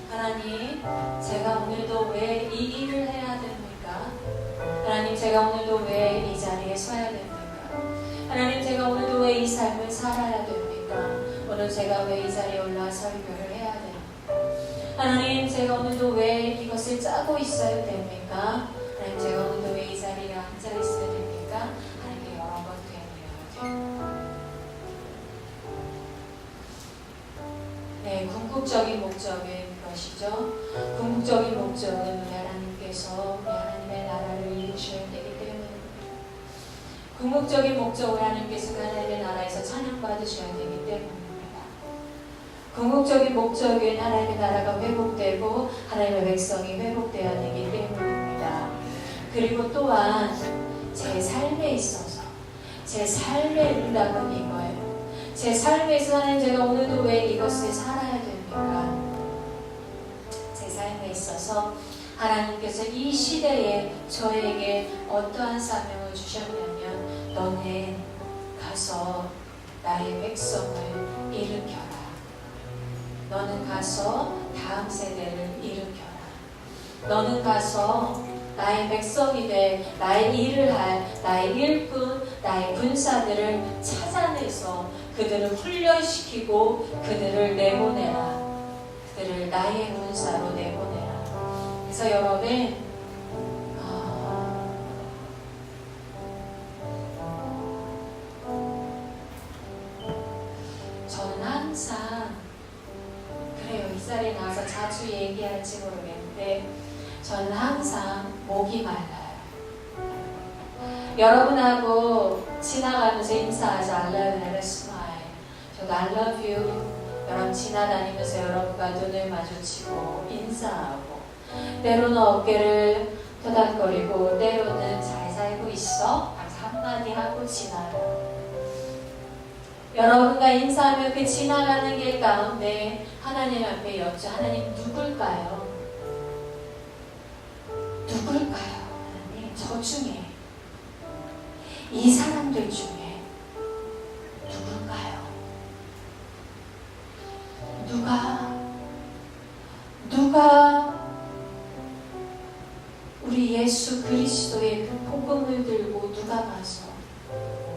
하나님, 제가 오늘도 왜 이 일을 해야 됩니까? 하나님, 제가 오늘도 왜 이 자리에 서야 됩니까? 하나님, 제가 오늘도 왜 이 삶을 살아야 됩니까? 오늘 제가 왜 이 자리에 올라 설교를 해야 됩니까? 하나님, 제가 오늘도 왜 이것을 짜고 있어야 됩니까? 하나님, 제가 오늘도 왜 이 자리에 앉아 있어야 됩니까? 하나님께 여러 번 되뇌어야 돼요. 네, 궁극적인 목적은 것이죠. 궁극적인 목적은 우리 하나님께서 우리 하나님의 나라를 이루셔야 되기 때문입니다. 궁극적인 목적을 하나님께서 하나님의 나라에서 찬양받으셔야 되기 때문입니다. 궁극적인 목적은 하나님의 나라가 회복되고 하나님의 백성이 회복되어야 되기 때문입니다. 그리고 또한 제 삶에 있어서 제 삶의 응답은 이거예요. 제 삶에서 하나님, 제가 오늘도 왜 이것을 살아야 됩니까? 제 삶에 있어서 하나님께서 이 시대에 저에게 어떠한 사명을 주셨냐면, 너는 가서 나의 백성을 일으켜라. 너는 가서 다음 세대를 일으켜라. 너는 가서 나의 백성이 돼 나의 일을 할 나의 일꾼, 나의 군사들을 찾아내서 그들을 훈련시키고 그들을 내보내라. 그들을 나의 군사로 내보내라. 그래서 여러분, 저는 항상 그래요. 이 자리에 나와서 자주 얘기할지 모르겠는데 저는 항상 목이 말라요. 여러분하고 지나가면서 인사하지 I love you, never smile. 저도 I love you. 여러분 지나다니면서 여러분과 눈을 마주치고 인사하고, 때로는 어깨를 토닥거리고 때로는 잘 살고 있어? 한마디 하고 지나가요. 여러분과 인사하며 그 지나가는 길 가운데 하나님 앞에 여쭈, 하나님 누굴까요? 누굴까요? 하나님, 저 중에, 이 사람들 중에 누굴까요? 누가 우리 예수 그리스도의 그 복음을 들고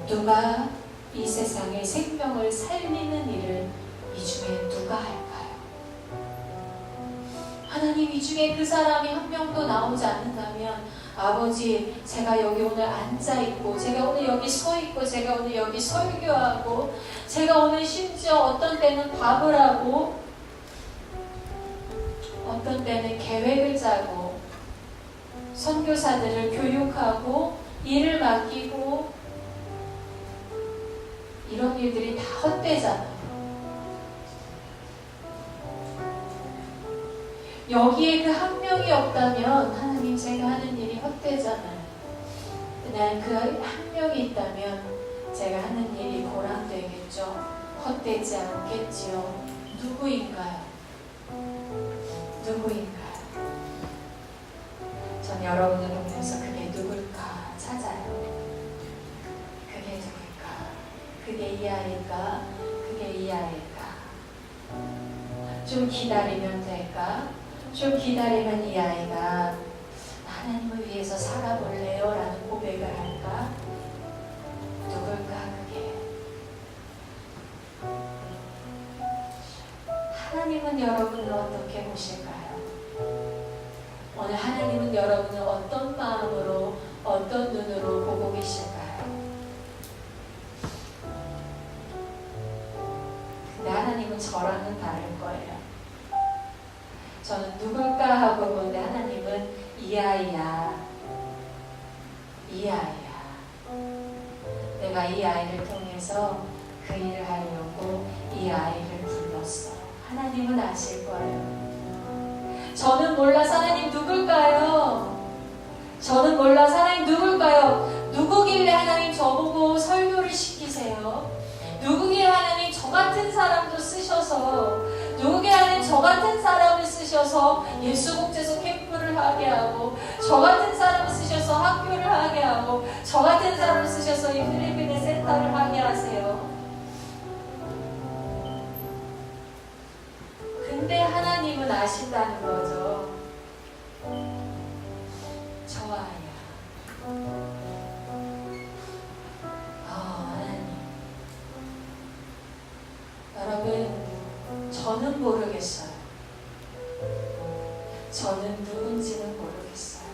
누가 이 세상의 생명을 살리는 일을 이 중에 누가 할까요? 하나님, 이 중에 그 사람이 한 명도 나오지 않는다면, 아버지, 제가 여기 오늘 앉아있고, 제가 오늘 여기 서있고, 제가 오늘 여기 설교하고, 제가 오늘 심지어 어떤 때는 밥을 하고, 어떤 때는 계획을 짜고, 선교사들을 교육하고, 일을 맡기고, 이런 일들이 다 헛되잖아요. 여기에 그 한 명이 없다면 하나님, 제가 하는 일이 헛되잖아요. 그냥 그 한 명이 있다면 제가 하는 일이 보람되겠죠. 헛되지 않겠지요. 누구인가요? 전 여러분을 보면서 그게 누굴까 찾아요. 그게 누굴까? 그게 이 아이일까? 그게 이 아이일까? 좀 기다리면 될까? 좀 기다리면 이 아이가 하나님을 위해서 살아볼래요? 라는 고백을 할까? 누굴까 그게? 하나님은 여러분을 어떻게 보실까요? 오늘 하나님은 여러분을 어떤 마음으로, 어떤 눈으로 보고 계실까요? 근데 하나님은 저랑은 다를 거예요. 저는 누굴까 하고 보는데 하나님은 이 아이야. 내가 이 아이를 통해서 그 일을 하려고 이 아이를 불렀어. 하나님은 아실 거예요. 저는 몰라서 하나님 누굴까요? 누구길래 하나님 저보고 설교를 시키세요? 누구길래 하나님 저 같은 사람도 쓰셔서, 누구길래 하나님 저 같은 사람을 쓰셔서 예수복제소 캠프를 하게 하고, 저 같은 사람을 쓰셔서 학교를 하게 하고, 저 같은 사람을 쓰셔서 이 필리핀의 센터를 하게 그분 아신다는 거죠. 저아야. 하나님. 여러분, 저는 모르겠어요. 저는 누군지는 모르겠어요.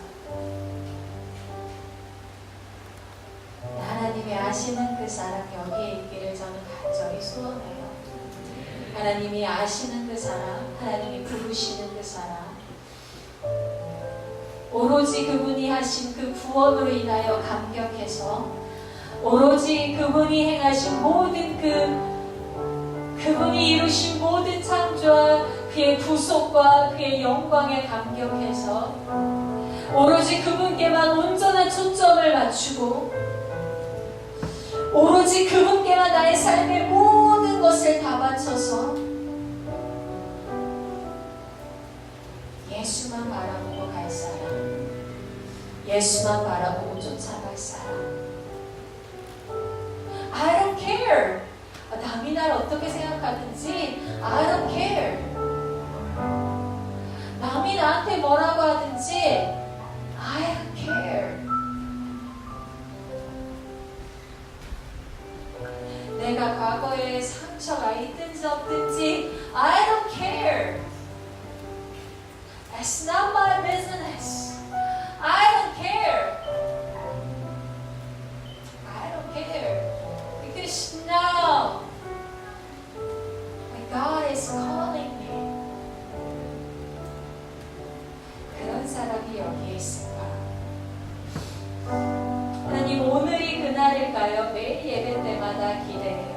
하나님이 아시는 그 사람 여기에 있기를 저는 간절히 소원해요. 하나님이 아시는 그 사람, 하나님이 부르시는 그 사람, 오로지 그분이 하신 그 구원으로 인하여 감격해서 오로지 그분이 행하신 모든 그분이 이루신 모든 창조와 그의 구속과 그의 영광에 감격해서 오로지 그분께만 온전한 초점을 맞추고 오로지 그분께만 나의 삶의 모든 것을 다 바쳐서 예수만 바라보고 갈 사람, 예수만 바라보고 쫓아갈 사람. I don't care. 남이 날 어떻게 생각하든지 I don't care. 남이 나한테 뭐라고 하든지 I don't care. 내가 과거에 상처가 있든지 없든지 I don't care. It's not my business. I don't care. I don't care. Because now my God is calling me. 그런 사람이 여기에 있을까? 하나님, 오늘이 그날일까요? 매일 예배 때마다 기대해요.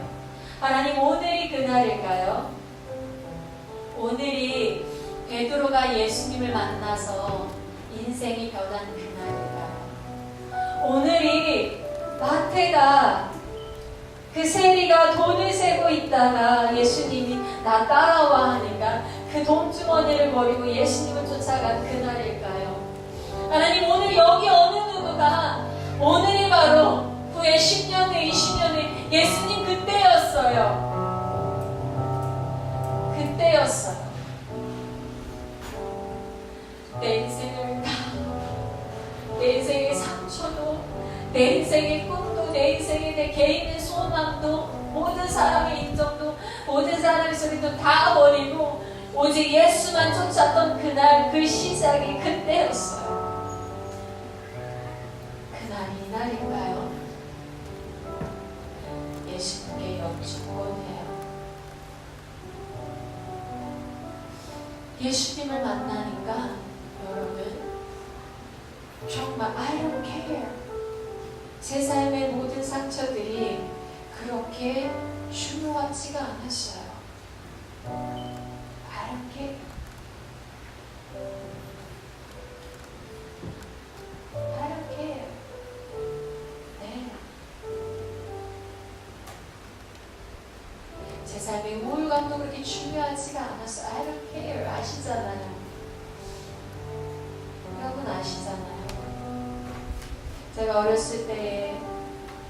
하나님, 오늘이 그날일까요? 오늘이 베드로가 예수님을 만나서 인생이 변한 그날일까요? 오늘이 마태가 그 세리가 돈을 세고 있다가 예수님이 나 따라와 하니까 그 돈주머니를 버리고 예수님을 쫓아간 그날일까요? 하나님, 오늘 여기 어느 누구가 오늘이 바로 후에 10년 후 20년 후 예수님 그때였어요. 그때였어요. 내 인생을 내 인생의 상처도, 내 인생의 꿈도, 내 인생의 내 개인의 소망도, 모든 사람의 인정도, 모든 사람의 소리도 다 버리고 오직 예수만 쫓았던 그날, 그 시작이 그때였어요. 그날이 이날인가요? 예수님께 여쭙곤 해요. 예수님을 만나니까 여러분, 정말 I don't care. 제 삶의 모든 상처들이 그렇게 중요하지가 않았어요. I don't care. I don't care. 네. 제 삶의 우울감도 그렇게 중요하지가 않았어요. I don't care. 아시잖아요. 여러분 아시잖아요. 제가 어렸을 때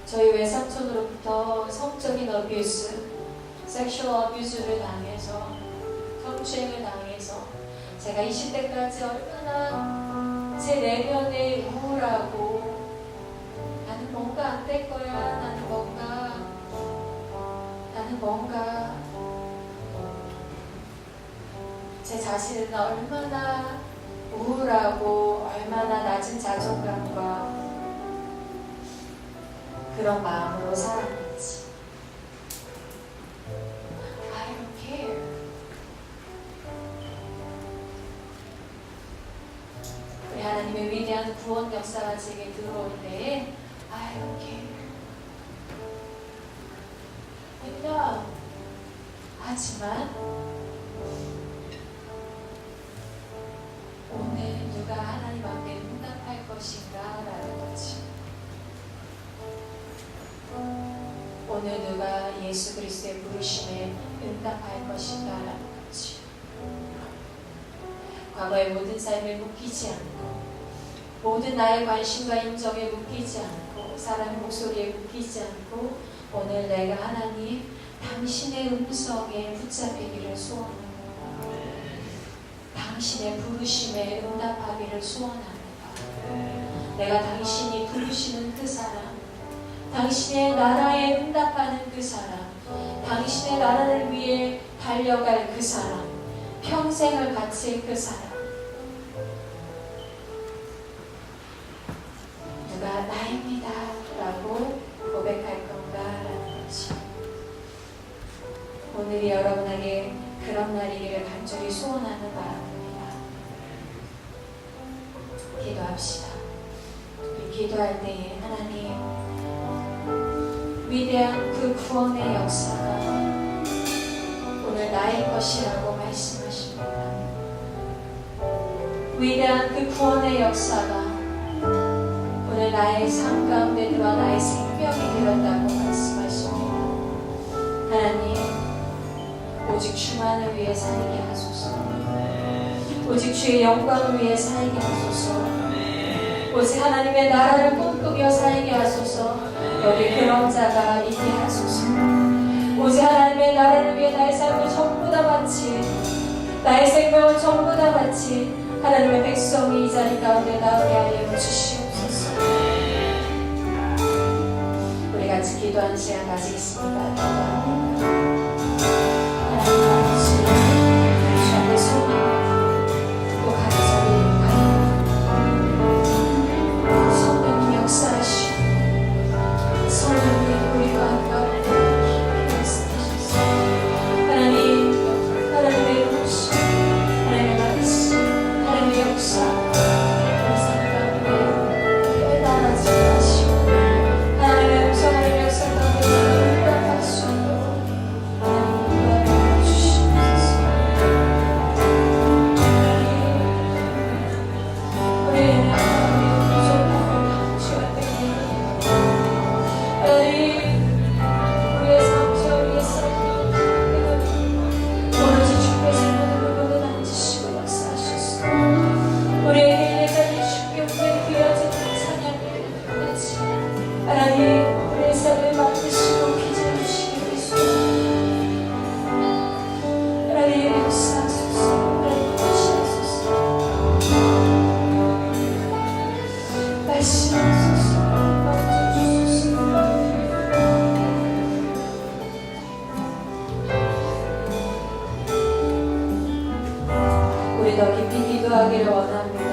저희 외삼촌으로부터 성적인 어뷰스, 섹슈얼 어뷰스를 당해서 성추행을 당해서 제가 20대까지 얼마나 제 내면에 우울하고 나는 뭔가 안 될 거야, 나는 뭔가 제 자신은 얼마나 우울하고 얼마나 낮은 자존감과 그런 마음으로 살았는지. I don't care. 우리 하나님의 위대한 구원 역사가 제게 들어올 때에 I don't care. 왜냐? 하지만 오늘 누가 하나님 앞에 응답할 것인가? 라는 거지. 오늘 누가 예수 그리스도의 부르심에 응답할 것인가? 라는 거지. 과거의 모든 삶에 묶이지 않고, 모든 나의 관심과 인정에 묶이지 않고, 사람의 목소리에 묶이지 않고, 오늘 내가 하나님 당신의 음성에 붙잡히기를 소원합니다. 당신의 부르심에 응답하기를 소원합니다. 내가 당신이 부르시는 그 사람, 당신의 나라에 응답하는 그 사람, 당신의 나라를 위해 달려갈 그 사람, 평생을 바칠 그 사람, 누가 나입니다 라고 고백할 건가 라는 거죠. 오늘이 여러분에게 그런 날이기를 간절히 소원하는 바람입니다. 기도합시다. 우리 기도할 때에 하나님, 위대한 그 구원의 역사가 오늘 나의 것이라고 말씀하십니다. 위대한 그 구원의 역사가 오늘 나의 삶 가운데 들어와 나의 생명이 되었다고 말씀하십니다. 하나님, 오직 주만을 위해 살게 하소서. 오직 주의 영광을 위해 살게 하소서. 오직 하나님의 나라를 꿈꾸며 살게 하소서. 여기 그런 자가 있게 하소서. 오직 하나님의 나라를 위해 나의 삶을 전부 다 바친, 나의 생명을 전부 다 바친 하나님의 백성이 이 자리 가운데 나오게 하여 주시옵소서. 우리 같이 기도하는 시간 가지겠습니다. 기도합니다. 하나님 아버지, 주 앞에 손을 또 간절히 성령님 역사하시오. 성령님 우리와 함께 역사하소서. 하나님, 하나님의 음식, 하나님의 말씀, 하나님의 역사, 우리 삶 가운데 깨달아지 마시오. 하나님의 음성, 하나님의 역사 가운데 응답할 수 있도록 하나님 응답해 주시옵소서. 우리의 하나님의 부족함을 주 앞에 드립니다. 우리의 상처, 우리의 썩은 오로지 주께서 모든 부분을 앉으시고 역사하셨소. 우리에게 내가 주께 우리의 귀하지 찬양을 드리지. 하나님, 우리의 삶을 만드시고 빚어주시기 위해서 하나님 역사하소서. 하나님 주시옵소서. 말씀하소서. 만져주소서. 우리 더 깊이 기도하기를 원합니다.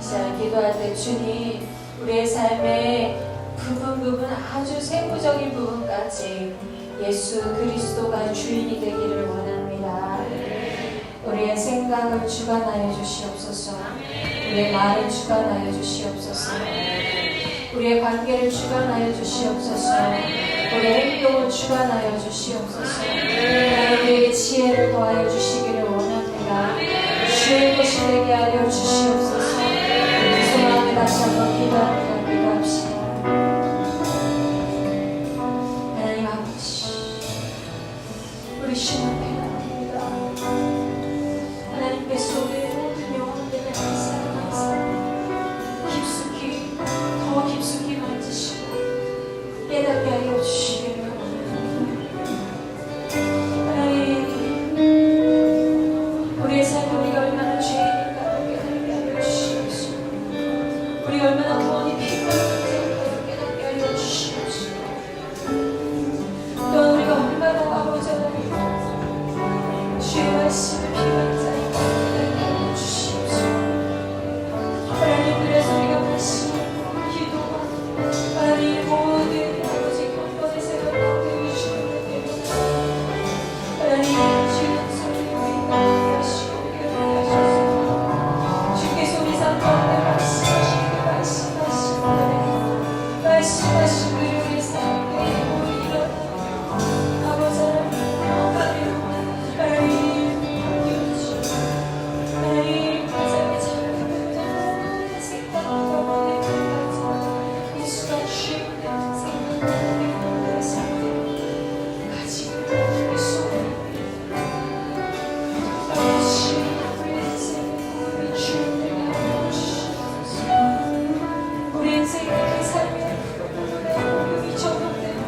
자, 기도할 때 주님, 우리의 삶의 부분 아주 세부적인 부분까지 예수 그리스도가 주인이 되기를 원합니다. 우리의 생각을 주관하여 주시옵소서. 우리의 말을 주관하여 주시옵소서. 우리의 관계를 주관하여 주시옵소서. 우리의 행동을 주관하여 주시옵소서. 우리에게 지혜를 더하여 주시기를 원합니다. 주의 것이 되게 하여 주시옵소서. 그 소망을 다시 한번 기도합니다. 기도합시다. 하나님 아버지, 우리 주님 앞에 나옵니다. 하나님께 속에 모든 영혼들을 항상 깊숙이, 더 깊숙이 만지시고 깨닫게 하여 주시기를 원합니다. 하나님, 우리의 삶은 우리가 얼마나 죄인인가를 깨닫게 하여 주시옵소서. 우리가 얼마나 구원이 필요한지 깨닫게 하여 주시옵소서. 또한 우리가 얼마나 아버지 하나님 주의 말씀을 필요한 자인 가운데 하여 주시옵소서. 하나님, 그래서 우리가 말씀, 기도와 하나님 모든 아버지 경건의 생활 가운데 주님을 내려놓습니다. 하나님, 주의 성령이 우리가 함께 하시고 함께 하소서. 주께서 우리 삶 가운데 말씀하시고 우리 삶에 일어나며 아버지 하나님 하나님 함께 주시옵소서. 하나님, 그 삶의 작은 생각 가운데 들어가서 예수가 주의 생각 가운데 삶을 가지고 그 소원을 아버지 우리 인생을 주님께 하여 주시옵소서. 우리 인생의 그 삶의 부분에 적용되고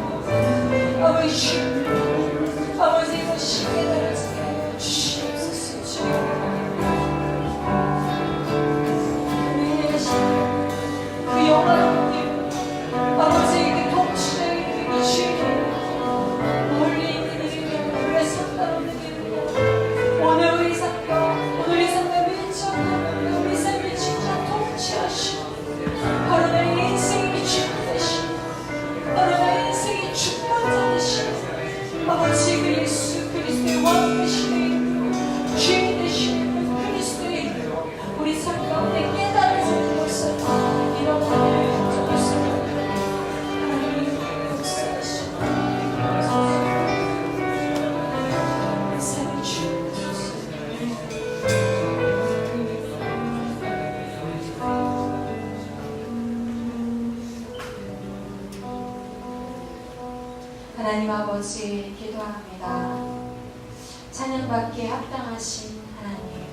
아버지 주님, 아버지 이것이 깨달아지게 하여 주시옵소서. 주님, 하나님 아버지 기도합니다. 찬양받기에 합당하신 하나님,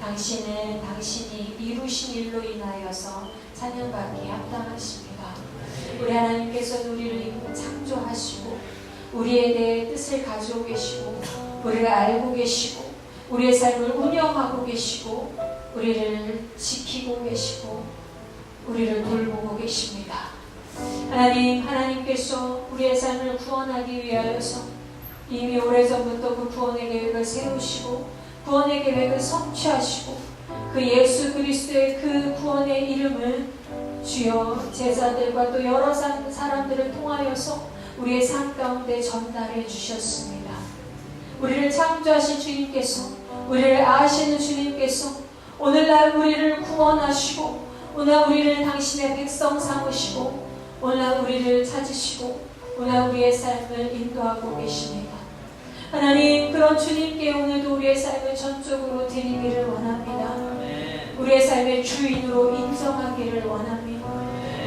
당신은 당신이 이루신 일로 인하여서 찬양받기에 합당하십니다. 우리 하나님께서는 우리를 창조하시고 우리에 대해 뜻을 가지고 계시고 우리를 알고 계시고 우리의 삶을 운영하고 계시고 우리를 지키고 계시고 우리를 돌보고 계십니다. 하나님께서 우리의 삶을 구원하기 위하여서 이미 오래전부터 그 구원의 계획을 세우시고 구원의 계획을 성취하시고 그 예수 그리스도의 그 구원의 이름을 주여 제자들과 또 여러 사람들을 통하여서 우리의 삶 가운데 전달해 주셨습니다. 우리를 창조하신 주님께서, 우리를 아시는 주님께서 오늘날 우리를 구원하시고 오늘날 우리를 당신의 백성 삼으시고 오늘날 우리를 찾으시고 오늘날 우리의 삶을 인도하고 계십니다. 하나님, 그런 주님께 오늘도 우리의 삶을 전적으로 드리기를 원합니다. 우리의 삶의 주인으로 인정하기를 원합니다.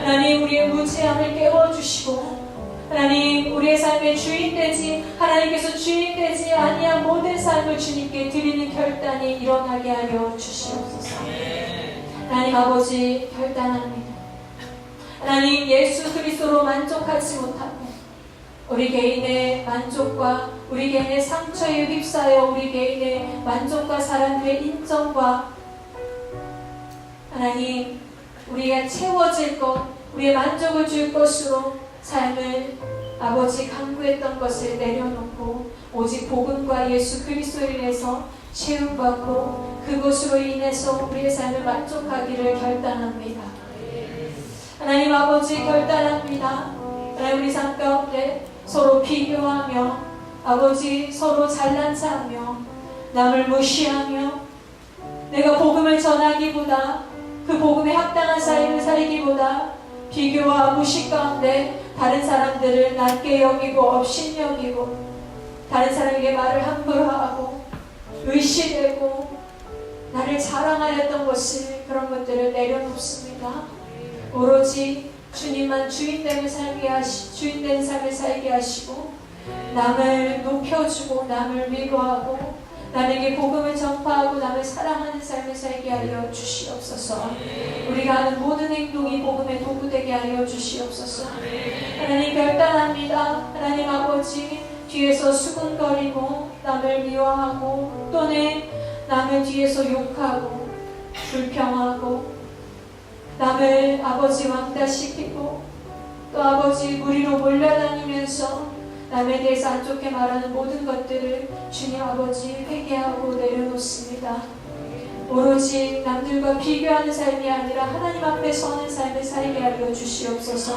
하나님, 우리의 무지함을 깨워주시고 하나님, 우리의 삶의 주인되지 하나님께서 주인되지 아니한 모든 삶을 주님께 드리는 결단이 일어나게 하여 주시옵소서. 하나님 아버지, 결단합니다. 하나님, 예수 그리스도로 만족하지 못하고 우리 개인의 만족과 우리 개인의 상처에 휩싸여 우리 개인의 만족과 사람들의 인정과 하나님, 우리가 채워질 것, 우리의 만족을 줄 것으로 삶을 아버지 강구했던 것을 내려놓고 오직 복음과 예수 그리스도로 인해서 채움받고 그것으로 인해서 우리의 삶을 만족하기를 결단합니다. 하나님 아버지, 결단합니다. 하나님, 우리 삶 가운데 서로 비교하며 아버지 서로 잘난 체하며 남을 무시하며 내가 복음을 전하기보다 그 복음에 합당한 삶을 살기보다 비교와 무시 가운데 다른 사람들을 낮게 여기고 업신여기고 다른 사람에게 말을 함부로 하고 의시되고 나를 자랑하였던 것을 그런 것들을 내려놓습니다. 오로지 주님만 주인된 삶을 살게 하시고 남을 높여주고 남을 위로하고 남에게 복음을 전파하고 남을 사랑하는 삶을 살게 하여 주시옵소서. 우리가 하는 모든 행동이 복음의 도구되게 하여 주시옵소서. 하나님, 결단합니다. 하나님 아버지, 뒤에서 수군거리고 남을 미워하고 또는 남을 뒤에서 욕하고 불평하고 남을 아버지 왕따시키고 또 아버지 무리로 몰려다니면서 남에 대해서 안 좋게 말하는 모든 것들을 주님 아버지 회개하고 내려놓습니다. 오로지 남들과 비교하는 삶이 아니라 하나님 앞에 서는 삶을 살게 하여 주시옵소서.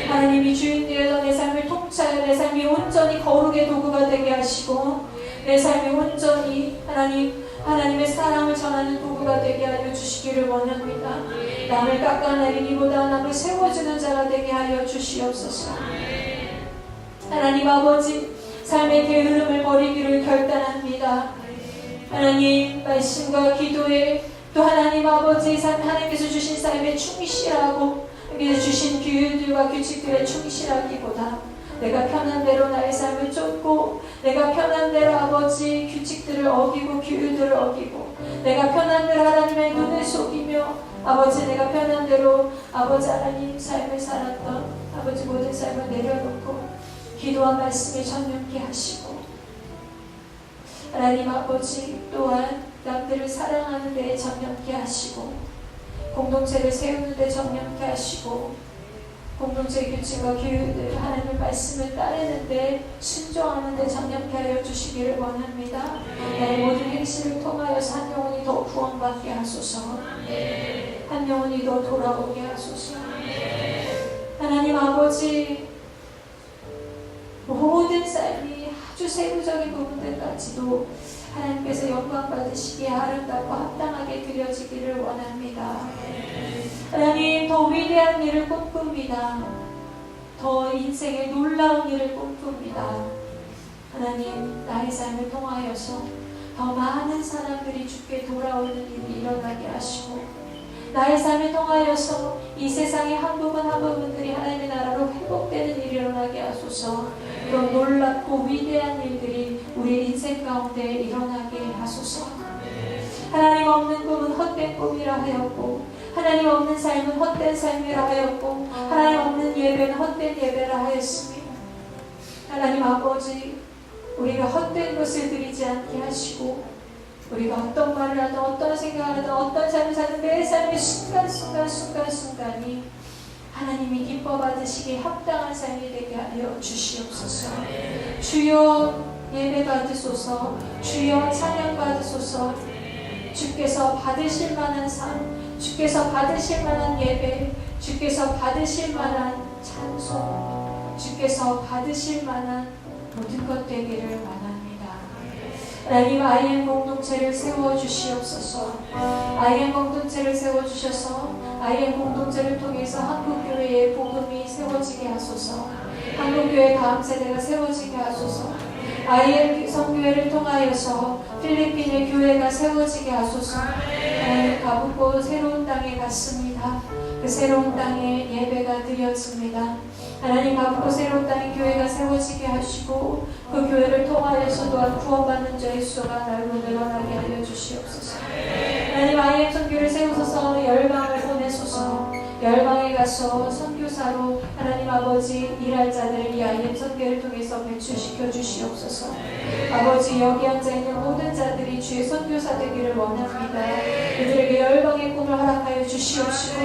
하나님이 주인 되어 내 삶을 통치하여 내 삶이 온전히 거룩의 도구가 되게 하시고 내 삶이 온전히 하나님의 사랑을 전하는 도구가 되게 하여 주시기를 원합니다. 남을 깎아내리기보다 남을 세워주는 자가 되게 하여 주시옵소서. 하나님 아버지, 삶의 게으름을 버리기를 결단합니다. 하나님, 말씀과 기도에 또 하나님 아버지, 하나님께서 주신 삶에 충실하고 하나님께서 주신 규율들과 규칙들에 충실하기보다 내가 편한 대로 나의 삶을 쫓고 내가 편한 대로 아버지 규칙들을 어기고 규율들을 어기고 내가 편한 대로 하나님의 눈을 속이며 아버지 내가 편한 대로 아버지 하나님 삶을 살았던 아버지 모든 삶을 내려놓고 기도와 말씀에 전념케 하시고 하나님 아버지 또한 남들을 사랑하는 데에 전념케 하시고 공동체를 세우는 데 전념케 하시고 공동체 규칙과 규율들 하나님의 말씀을 따르는 데 순종하는 데 전념케 하여 주시기를 원합니다. 나의 모든 행실을 통하여서 한 영혼이 더 구원받게 하소서. 한 영혼이 더 돌아오게 하소서. 하나님 아버지, 모든 삶이 아주 세부적인 부분들까지도 하나님께서 영광 받으시기에 아름답고 합당하게 드려지기를 원합니다. 하나님, 더 위대한 일을 꿈꿉니다. 더 인생의 놀라운 일을 꿈꿉니다. 하나님, 나의 삶을 통하여서 더 많은 사람들이 주께 돌아오는 일이 일어나게 하시고 나의 삶을 통하여서 이 세상의 한 부분들이 하나님의 나라로 회복되는 일이 일어나게 하소서. 그런 놀랍고 위대한 일들이 우리 인생 가운데 일어나게 하소서. 하나님 없는 꿈은 헛된 꿈이라 하였고, 하나님 없는 삶은 헛된 삶이라 하였고, 하나님 없는 예배는 헛된 예배라 하였습니다. 하나님 아버지, 우리가 헛된 것을 드리지 않게 하시고, 우리가 어떤 말을 하든 어떤 생각을 하든 어떤 삶을 사든 매 삶의 순간순간이 하나님이 기뻐 받으시기에 합당한 삶이 되게 하여 주시옵소서. 주여 예배 받으소서. 주여 찬양 받으소서. 주께서 받으실 만한 삶, 주께서 받으실 만한 예배, 주께서 받으실 만한 찬송, 주께서 받으실 만한 모든 것 되기를 원합니다. 하나님 IM 공동체를 세워주시옵소서. IM 공동체를 세워주셔서 IM 공동체를 통해서 한국교회의 복음이 세워지게 하소서. 한국교회 다음 세대가 세워지게 하소서. IM 성교회를 통하여서 필리핀의 교회가 세워지게 하소서. 하나님 가보고 새로운 땅에 갔습니다. 그 새로운 땅에 예배가 드려집니다. 하나님 가보고 새로운 땅에 교회가 세워지게 하시고 그 교회를 통하여서 또한 구원받는 자의 수가 날로 늘어나게 하여 주시옵소서. 하나님 IM 선교를 세우소서. 열방을 보내소서. 열방에 가서 선교사로 하나님 아버지 일할 자들을 이 IM 선교를 통해서 배출시켜 주시옵소서. 아버지 여기 앉아있는 모든 자들이 주의 선교사 되기를 원합니다. 이들에게 열방의 꿈을 허락하여 주시옵시고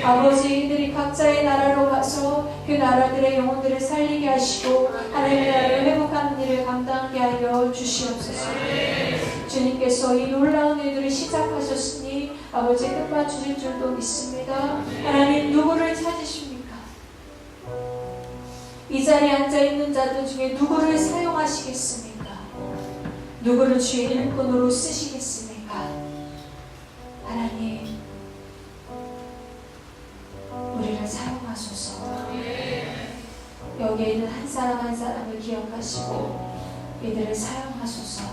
아버지 이들이 각자의 나라로 가서 그 나라들의 영혼들을 살리게 하시고 하나님의 나라를 회복하는 일을 감당하게 하여 주시옵소서. 주님께서 이 놀라운 일들을 시작하셨으니 아버지 끝마치실 줄도 믿습니다. 하나님 누구를 찾으십니까? 이 자리에 앉아있는 자들 중에 누구를 사용하시겠습니까? 누구를 주의 일꾼으로 쓰시겠습니까? 하나님 우리를 사용하소서. 여기에 있는 한 사람 한 사람을 기억하시고 이들을 사용하소서.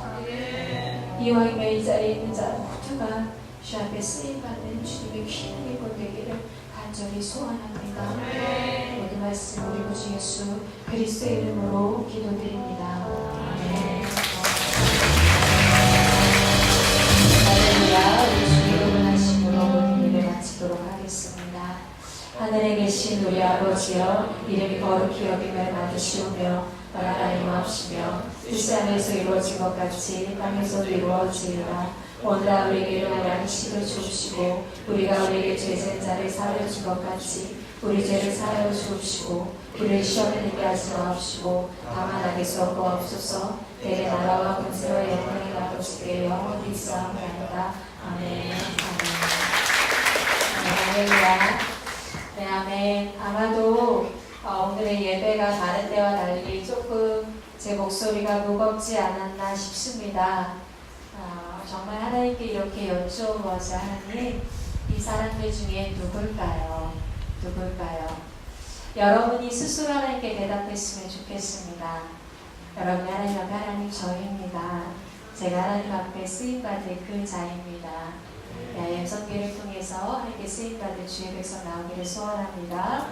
이와 이 자리에 있는 자 모두가 주 앞에 쓰임받는 주님의 귀한 일꾼 되기를 간절히 소원합니다. 모든 말씀 우리 구주 예수 그리스도의 이름으로 기도드립니다. 아멘. 할렐루야. 우리 주의 이름을 하심으로 모든 일을 마치도록 하겠습니다. 하늘에 계신 우리 아버지여 이름이 거룩히 여김을 받으시오며 나라가 임하옵시며 뜻이 하늘에서 이루어진 것 같이 땅에서도 이루어지리라. 오늘날 우리에게 일용할 양식을 주옵시고 우리가 우리에게 죄진 자를 사하여 준 것 같이 우리 죄를 사하여 주옵시고 우리를 시험에 들게 하지 마옵시고 다만 악에서 구하옵소서. 대개 나라와 권세와 영광이 아버지께 영원히 있사옵나이다. 아멘. 할렐루야. 네, 아멘. 아마도 오늘의 예배가 다른 때와 달리 조금 제 목소리가 무겁지 않았나 싶습니다. 정말 하나님께 이렇게 여쭈어보자. 하나님, 이 사람들 중에 누굴까요? 여러분이 스스로 하나님께 대답했으면 좋겠습니다. 여러분 하나님 앞에 하나님 저입니다. 제가 하나님 앞에 쓰임받을 그 자입니다. IM 선교를 통해서 하나님께 쓰임받을 주의 백성 나오기를 소원합니다.